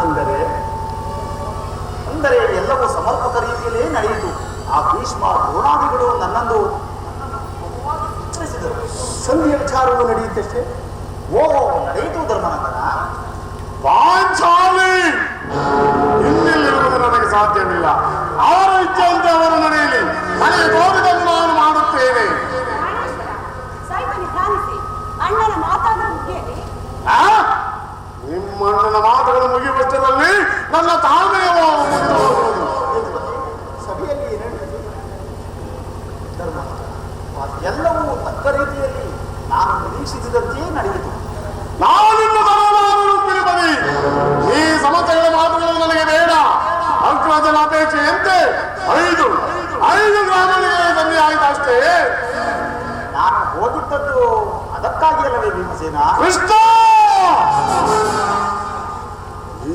ಅಂದರೆ ಅಂದರೆ ಎಲ್ಲವೂ ಸಮರ್ಪಕ ರೀತಿಯಲ್ಲೇ ನಡೆಯಿತು. ಆ ಭೀಷ್ಮ ದ್ರೋಣಾದಿಗಳು ನನ್ನನ್ನು ತಿಳಿಸಿದರು. ಸಂಧಿಯ ವಿಚಾರವು ನಡೆಯುತ್ತಷ್ಟೇ. ಓ, ನಡೆಯಿತು ಧರ್ಮನಂದನ. ಪಾಂಚಾಲಿ ಇನ್ನಿಲ್ಲಿರುವುದು ನನಗೆ ಸಾಧ್ಯವಿಲ್ಲ. ಅವರ ಇಚ್ಛೆಯಂತೆ ಅವರು ನಡೆಯಲಿ. ನನಗೆ ತೋರಿದನ್ನು ನಾನು ಮಾಡುತ್ತೇನೆ. ಸ್ವಲ್ಪ ನಿಧಾನಿಸಿ. ಅಣ್ಣನ ಮಾತಾದರೂ ಮುಗಿಯಲಿ. ನಿಮ್ಮಣ್ಣನ ಮಾತುಗಳು ಮುಗಿಯುವಷ್ಟರಲ್ಲಿ ನನ್ನ ತಾಳ್ಮೆಯ ಮುಗಿದು ಸಭೆಯಲ್ಲಿ ಏನೇಳಿದೆ ಧರ್ಮ ಎಲ್ಲವೂ ತಕ್ಕ ರೀತಿಯಲ್ಲಿ ನಾನು ನಿರೀಕ್ಷಿಸಿದಂತೆಯೇ ನಡೆಯಿತು. ನಾನಿನ್ನು ತಿಳಿಬದಿ ಈ ಸಮಸ್ಯೆಗಳ ಮಾತುಗಳು ನನಗೆ ಬೇಡ. ಅಗ್ರಜನ ಅಪೇಕ್ಷೆಯಂತೆ 5 ಗ್ರಾಮಗಳಿಗೆ ಸಂಧಿ ಆಯಿತು ಅಷ್ಟೇ. ನಾನು ಹೋಗಿದ್ದದ್ದು ಅದಕ್ಕಾಗಿ ಅಲ್ಲವೇ ಭೀಮಸೇನ? ಕೃಷ್ಣ,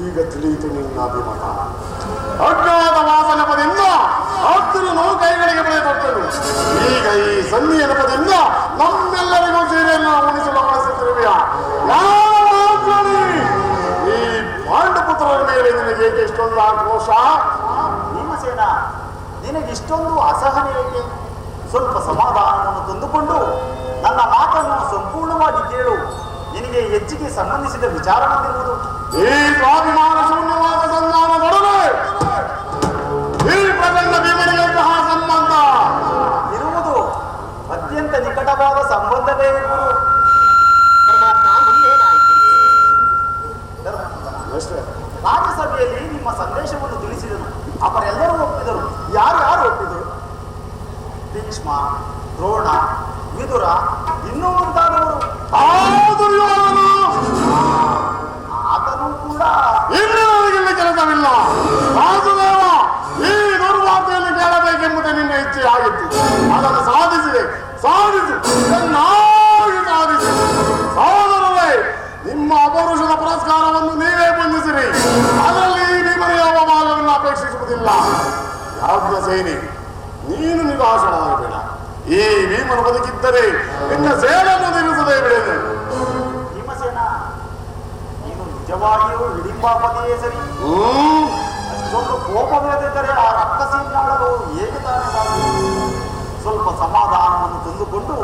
ಈಗ ತಿಳಿಯಿತು ನಿನ್ನ ಅಭಿಮತ. ಅಜ್ಞಾತ ವಾಸನ ಪದದಿಂದ 10 ಕೈಗಳಿಗೆ ಬೆಳೆದೊಟ್ಟನು. ಈಗ ಈ ಸಂಧಿಯ ನೆಪದಿಂದ ನಮ್ಮೆಲ್ಲರಿಗೂ ಸೀರೆಯನ್ನು ಉಣಿಸಲು ಬಳಸುತ್ತಿರುವೆಯ ಈ ಪಾಂಡಪುತ್ರರ ಮೇಲೆ ನಿನಗೆ ಏಕೆ ಇಷ್ಟೊಂದು ಆಕ್ರೋಶ? ಭೀಮಸೇನ, ನಿನಗೆ ಇಷ್ಟೊಂದು ಅಸಹನೆ ಏಕೆ? ಸ್ವಲ್ಪ ಸಮಾಧಾನವನ್ನು ತಂದುಕೊಂಡು ನನ್ನ ಮಾತನ್ನು ಸಂಪೂರ್ಣವಾಗಿ ಕೇಳು. ನಿನಗೆ ಹೆಚ್ಚಿಗೆ ಸಂಬಂಧಿಸಿದ ವಿಚಾರವಾಗಿರುವುದು ಈ ಸ್ವಾಭಿಮಾನ ಶೂನ್ಯವಾದ ಸಂಧಾನ ನಡುವೆ ಈ ಪ್ರಚಂಡ ಭೀಮನಿಗಂತಹ ಸಂಬಂಧ ಇರುವುದು ಅತ್ಯಂತ ನಿಕಟವಾದ ಸಂಬಂಧವೇ ಗುರು. ರಾಜ್ಯಸಭೆಯಲ್ಲಿ ನಿಮ್ಮ ಸಂದೇಶವನ್ನು ತಿಳಿಸಿದರು. ಅವರೆಲ್ಲರೂ ಒಪ್ಪಿದರು. ಯಾರು ಒಪ್ಪಿದರು? ಭೀಷ್ಮ, ದ್ರೋಣ, ವಿದುರ, ಇನ್ನೂ ಮುಂತಾದವರು. ಆತನೂ ಕೂಡ ಇಲ್ಲಿ ನನಗಿಲ್ಲಿ ಕೆಲಸವಿಲ್ಲ. ವಾಸುದೇವ, ಈ ದುರ್ವಾರ್ತೆಯನ್ನು ಕೇಳಬೇಕೆಂಬುದೇ ನಿನ್ನ ಇಚ್ಛೆ ಆಗಿತ್ತು. ಅದನ್ನು ಸಾಧಿಸು, ಚೆನ್ನಾಗಿ ಸಾಧಿಸು. ಸಹೋದರರೇ, ನಿಮ್ಮ ಅಪೌರುಷದ ಪುರಸ್ಕಾರವನ್ನು ನೀವೇ ಬಂಧಿಸಿರಿ. ಅದರಲ್ಲಿ ಈ ಭೀಮನ ಯಾವ ಭಾಗವನ್ನು ಅಪೇಕ್ಷಿಸುವುದಿಲ್ಲ. ಯಾಜ್ಞ ಸೇನಿ, ನೀನು ನಿರಾಶನಾಗಬೇಡ. ಈ ಭೀಮನ ಬದುಕಿದ್ದರೆ ನಿನ್ನ ಸೇಡನ್ನು ನಿಲ್ಲಿಸದೇ ಬಿಡೇನು. ಭೀಮಸೇನ, ನೀನು ನಿಜವಾಗಿಯೂ ಹಿಡಿಂಬಾಪತಿಯೇ ಸರಿ. ಅಷ್ಟೊಂದು ಕೋಪವಿಲ್ಲದಿದ್ದರೆ ಆ ರಕ್ಕಸಿನ್ನಾಡಲು ಹೇಗೆ ತಾನೇ ಸಾಧ್ಯ? ಸ್ವಲ್ಪ ಸಮಾಧಾನವನ್ನು ತಂದುಕೊಂಡು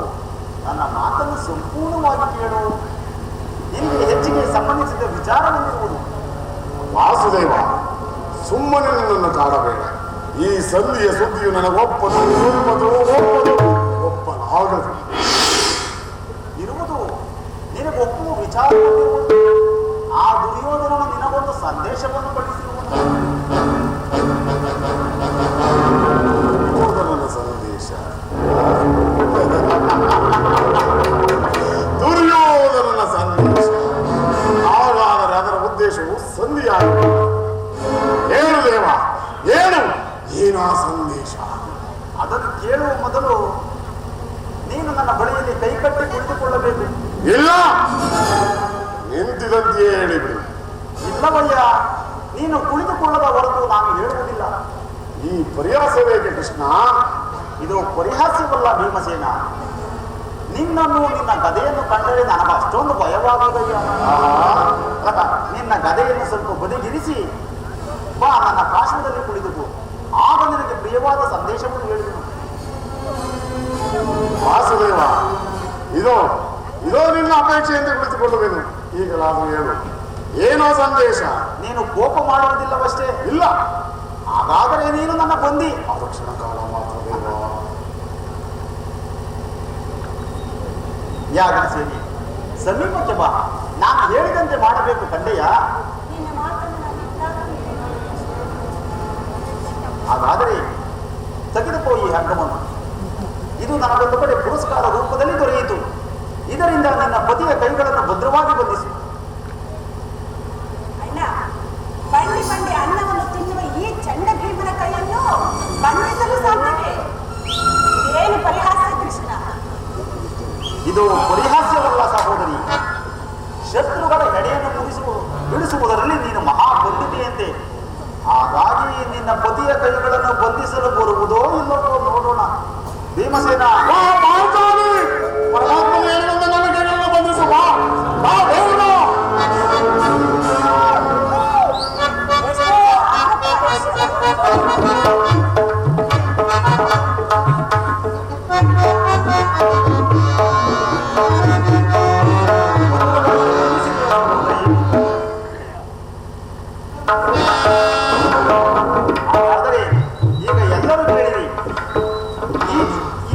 ನನ್ನ ಮಾತನ್ನು ಸಂಪೂರ್ಣವಾಗಿ ಕೇಳು. ನಿನಗೆ ಹೆಚ್ಚಿಗೆ ಸಂಬಂಧಿಸಿದ ವಿಚಾರವಿರುವುದು. ವಾಸುದೇವ, ಸುಮ್ಮನೆ ನನ್ನನ್ನು ಕಾಡಬೇಡ. ಈ ಸಂಧಿಯ ಸುದ್ದಿಯು ನನಗೊಪ್ಪದು ಒಪ್ಪಲಾಗದು. ಇರುವುದು ನಿನಗೆ ಒಪ್ಪುವ ವಿಚಾರವಾಗಿರುವುದು. ಆ ದುರ್ಯೋಧನನು ನಿನಗೊಂದು ಸಂದೇಶವನ್ನು ಕಳಿಸಿರುವುದು. ದುರ್ಯೋಧನನ ಸಂದೇಶ. ದುರ್ಯೋಧನನ ಸಂದೇಶ. ಹಾಗಾದರೆ ಅದರ ಉದ್ದೇಶವು ಸಂಧಿಯಾಗಿದೆ. ಏನು ದೇವ, ಏನಾ ಸಂದೇಶ? ಅದನ್ನು ಕೇಳುವ ಮೊದಲು ನೀನು ನನ್ನ ಬಳಿಯಲ್ಲಿ ಕೈಕಟ್ಟಿ ಕುಳಿತುಕೊಳ್ಳಬೇಕು. ಇಲ್ಲ, ನಿಂತಿದಂತೆಯೇ ಹೇಳಿಬಿಡು. ಇಲ್ಲವಯ್ಯ, ನೀನು ಕುಳಿತುಕೊಳ್ಳದ ಹೊರತು ನಾನು ಹೇಳುವುದಿಲ್ಲ. ಈ ಪರಿಹಾಸವೇಕೆ ಕೃಷ್ಣ? ಇದು ಪರಿಹಾಸ್ಯವಲ್ಲ ಭೀಮಸೇನ. ನಿನ್ನನ್ನು ನಿನ್ನ ಗದೆಯನ್ನು ಕಂಡರೆ ನನಗೆ ಅಷ್ಟೊಂದು ಭಯವಾಗುವುದಯ್ಯ. ನಿನ್ನ ಗದೆಯನ್ನು ಸ್ವಲ್ಪ ಬದಿಗಿರಿಸಿ ಬಾ, ನನ್ನ ಪಾರ್ಶ್ವದಲ್ಲಿ ಕುಳಿತುಕೋ. ಆಗ ನಿನಗೆ ಪ್ರಿಯವಾದ ಸಂದೇಶವನ್ನು ಹೇಳಿದನು. ವಾಸುದೇವ, ಇದೋ ನಿನ್ನ ಅಪೇಕ್ಷೆಯಂತೆ ಕುಳಿತುಕೊಳ್ಳುವೆನು. ಈಗಲಾದರೂ ಹೇಳು, ಏನೋ ಸಂದೇಶ? ನೀನು ಕೋಪ ಮಾಡುವುದಿಲ್ಲವಷ್ಟೇ? ಇಲ್ಲ. ಹಾಗಾದರೆ ನೀನು ನನ್ನ ಬಂದಿ. ಆರಕ್ಷಣ ಕಾಲ ಮಾತ್ರ ದೇವ. ಯಾಗನ ಸೇರಿ ಸಮೀಪಕ್ಕೆ ಬಾ. ನಾನು ಹೇಳಿದಂತೆ ಮಾಡಬೇಕು ಕಂಡೆಯ. ನಿನ್ನ ಮಾತನ್ನು ಹಾಗಾದರೆ ತೆಗೆದುಕೋ ಈ ಹಗ್ಗವನ್ನು. ಇದು ನನಗೊಂದು ಕಡೆ ಪುರಸ್ಕಾರ ರೂಪದಲ್ಲಿ ದೊರೆಯಿತು. ಇದರಿಂದ ನನ್ನ ಪತಿಯ ಕೈಗಳನ್ನು ಭದ್ರವಾಗಿ ಬಂಧಿಸು. ಅಣ್ಣ, ಬಂಡಿ ಅನ್ನವನ್ನು ತಿನ್ನುವ ಈ ಚಂಡ ಭೀಮನ ಕೈಯನ್ನು ಬಂಧಿಸಲು ಸಾಧ್ಯವೇ? ಏನು ಪರಿಹಾಸ ಕೃಷ್ಣ? ಇದು ಪರಿಹಾಸ್ಯವಲ್ಲ ಸಹೋದರಿ. ಶತ್ರುಗಳ ಎಡೆಯನ್ನು ಬಿಡಿಸುವುದರಲ್ಲಿ ನೀನು ಮಹಾಪಂಡಿತೆಯಂತೆ. ಹಾಗಾಗಿ ನಿನ್ನ ಪತಿಯ ಕೈಗಳನ್ನು ಬಂಧಿಸಲು ಬರುವುದೋ ಇಲ್ಲವೋ ನೋಡೋಣ. ಭೀಮಸೇನ, ಪರಮಾತ್ಮನ ಹೇಳಿದಂತೆ ನನ್ನ ಕೈಗಳನ್ನು ಬಂಧಿಸುವ. ಆದರೆ ಈಗ ಎಲ್ಲರೂ ಕೇಳಿರಿ,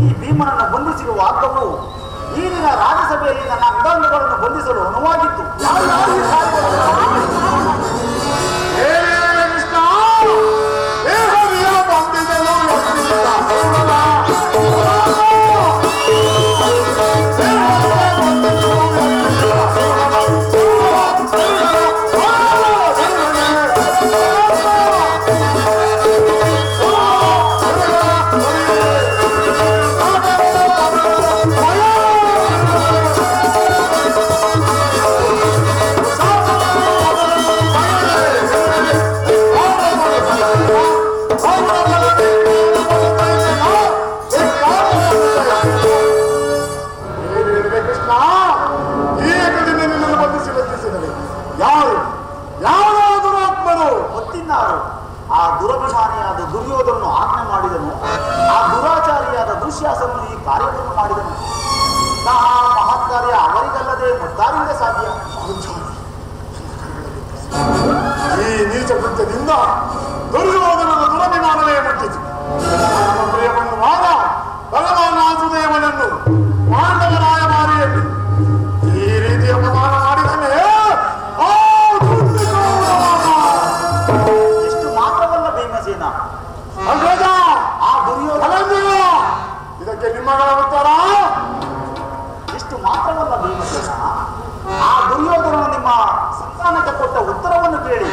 ಈ ಭೀಮನನ್ನು ಬಂಧಿಸಿರುವ ಹಕ್ಕವು ಈಗಿನ ರಾಜ್ಯಸಭೆಯಲ್ಲಿ ನನ್ನ ಅಂಗಾಂಗಗಳನ್ನು ಬಂಧಿಸಲು ಅನುವಾಗಿತ್ತು. ಆ ದುರಭಿಮಾನಿಯಾದ ದುರ್ಯೋಧನನು ಆಜ್ಞೆ ಮಾಡಿದನು, ಆ ದುರಾಚಾರಿಯಾದ ದುಶ್ಯಾಸನನು ಈ ಕಾರ್ಯವನ್ನು ಮಾಡಿದನು. ಮಹತ್ ಕಾರ್ಯ ಅವರಿಗಲ್ಲದೆ ಮತ್ತಾರಿಂದ ಸಾಧ್ಯ? ಈ ನೀಚ ಕೃತ್ಯದಿಂದ ದುರ್ಯೋಧನನ ದುರಭಿಮಾನವೇ ಮುಟ್ಟಿತು. ಪ್ರಿಯವನ್ನು ಮಾಡ ಭಗವಾನ್ ವಾಸುದೇವನನ್ನು ಪಾಂಡವರಾಯ ಮಾರಿಯಲ್ಲಿ ಈ ರೀತಿ ಅಪಮಾನ ಮಾಡಿದರೆ ಇಷ್ಟು ಮಾತ್ರವಲ್ಲ ಭೀಮಸೇನ, ಅಗ್ರಜ ಆ ದುರ್ಯೋಧನ ಇದಕ್ಕೆ ನಿಮ್ಮಗಳ ಉತ್ತರ? ಇಷ್ಟು ಮಾತ್ರವಲ್ಲ ಭೀಮಸೇನ, ಆ ದುರ್ಯೋಧನನು ನಿಮ್ಮ ಸಂತಾನಕ್ಕೆ ಕೊಟ್ಟ ಉತ್ತರವನ್ನು ಕೇಳಿ.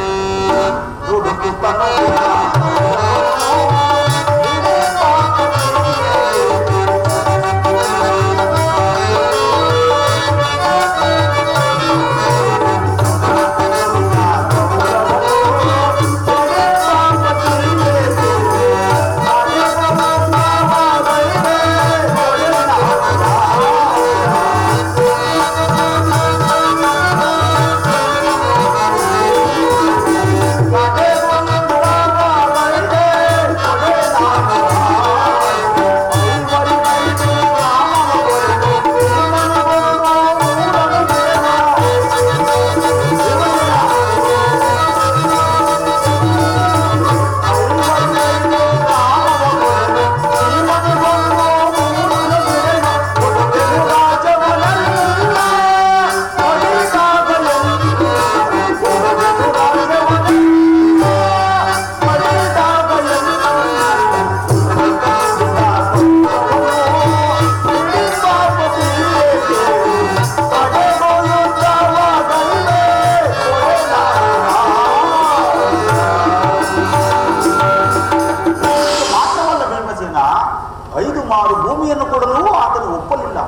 ಭೂಮಿಯನ್ನು ಕೊಡಲು ಆತನು ಒಪ್ಪಲಿಲ್ಲ.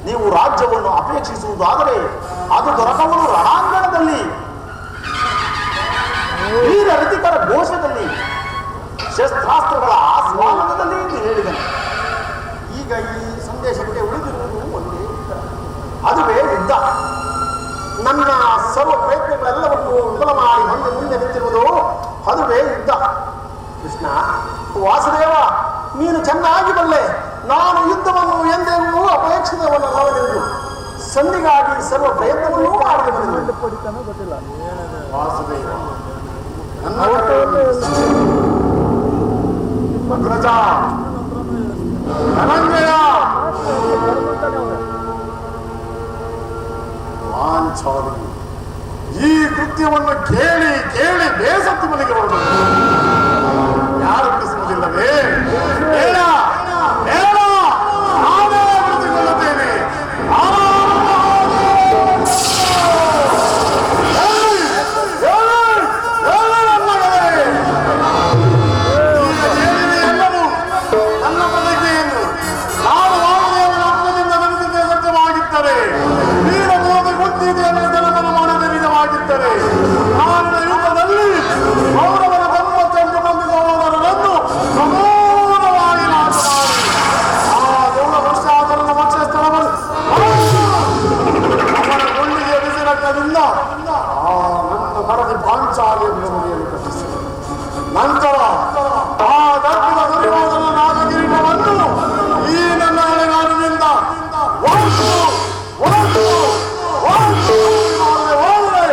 ನೀವು ರಾಜ್ಯವನ್ನು ಅಪೇಕ್ಷಿಸುವುದಾದರೆ ಅದು ದೊರಕುವುದು ರಣಾಂಗಣದಲ್ಲಿ, ವೀರ ರತಿಕರ ಘೋಷದಲ್ಲಿ, ಶಸ್ತ್ರಾಸ್ತ್ರಗಳ ಆಸ್ವಾದನದಲ್ಲಿ ಎಂದು ಹೇಳಿದನು. ಈಗ ಈ ಸಂದೇಶಕ್ಕೆ ಉಳಿದಿರುವುದು ಒಂದೇ ಉತ್ತರ, ಅದುವೇ ಯುದ್ಧ. ನನ್ನ ಸರ್ವ ಪ್ರಯತ್ನಗಳೆಲ್ಲವನ್ನು ವಿಫಲ ಮಾಡಿ ಮುಂದೆ ನಿಂತಿರುವುದು ಅದುವೇ ಯುದ್ಧ. ಕೃಷ್ಣ, ವಾಸುದೇವ, ನೀನು ಚೆನ್ನಾಗಿ ಬಲ್ಲೆ, ನಾನು ಯುದ್ಧವನ್ನು ಎಂದೆಂದೂ ಅಪೇಕ್ಷಿತವನ್ನಲ್ಲವೆಂದು ಸಂಧಿಗಾಗಿ ಸರ್ವ ಪ್ರಯತ್ನವನ್ನೂ ಮಾಡಿದೆನು. ಗೊತ್ತಿಲ್ಲ ವಾಸುದೇವ, ಅಗ್ರಜ, ಧನಂಜಯ, ವಾಂಚಾಲಿ, ಈ ಕೃತ್ಯವನ್ನು ಕೇಳಿ ಕೇಳಿ ಬೇಸತ್ತು ಮನೆಗೆ ಹೊರಟು. ಯಾರು ಬಿಡಿಸುವುದಿಲ್ಲವೇ? ಬೇಡ ಬೇಡ, ನಾನೇ ಬಿಡಿಸಿಕೊಳ್ಳುತ್ತೇನೆ. ಎಲ್ಲವೂ ನನ್ನ ಪ್ರತಿಜ್ಞೆಯನ್ನು ನಾನು ವಾಮದೇವನ ಆತ್ಮದಿಂದ ನಡೆಸಿದ್ದೇ ಸತ್ಯವಾಗಿದ್ದರೆ, ವೀರ ಮೋದಿ ಗುತ್ತಿದೆಯನ್ನು ಜನಮನ ಮಾಡಿದ ನಿಜವಾಗಿದ್ದರೆ, ನಾಳಿನ ಯುಗದಲ್ಲಿ ಕೌರವರ ಧರ್ಮಚಂದ್ರ ಬಂದು ಸಹೋದರರನ್ನು ಸಮೂಲವಾಗಿ ನಾಶ ಮಾಡಿ ಆ ಗೌಡ ವರ್ಷಾಚರಣ ವಕ್ಷಸ್ಥಳವನ್ನು ಅವರ ಕೊಂಡಿಗೆ ಬಿಸಿರಕ್ಕದಿಂದ ಆ ನನ್ನ ಮರದಿ ಪಾಂಚಾಲಿಯನ್ನು ಮನೆಯಲ್ಲಿ ಕಟ್ಟಿಸಿ, ನಂತರ ಆ ದರ್ಪಿದ ದುರ್ಯೋಧನ ನಾಗಗಿರಿಮವನ್ನು ಈ ನನ್ನ ಹಳೆಗಾಡಿನಿಂದ ಹೋದರೆ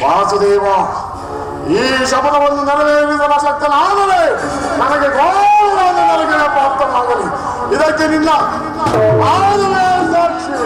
ವಾಸುದೇವ, ಈ ಶಪಥವನ್ನು ನೆರವೇರಿಸಲು ಶಕ್ತನಾದರೆ ನನಗೆ ಗೌರವವನ್ನು ನನಗೆ ಪ್ರಾಪ್ತವಾಗಲಿ. ಇದಕ್ಕೆ ನಿನ್ನ ಆರುವೆ ಸಾಕ್ಷಿ.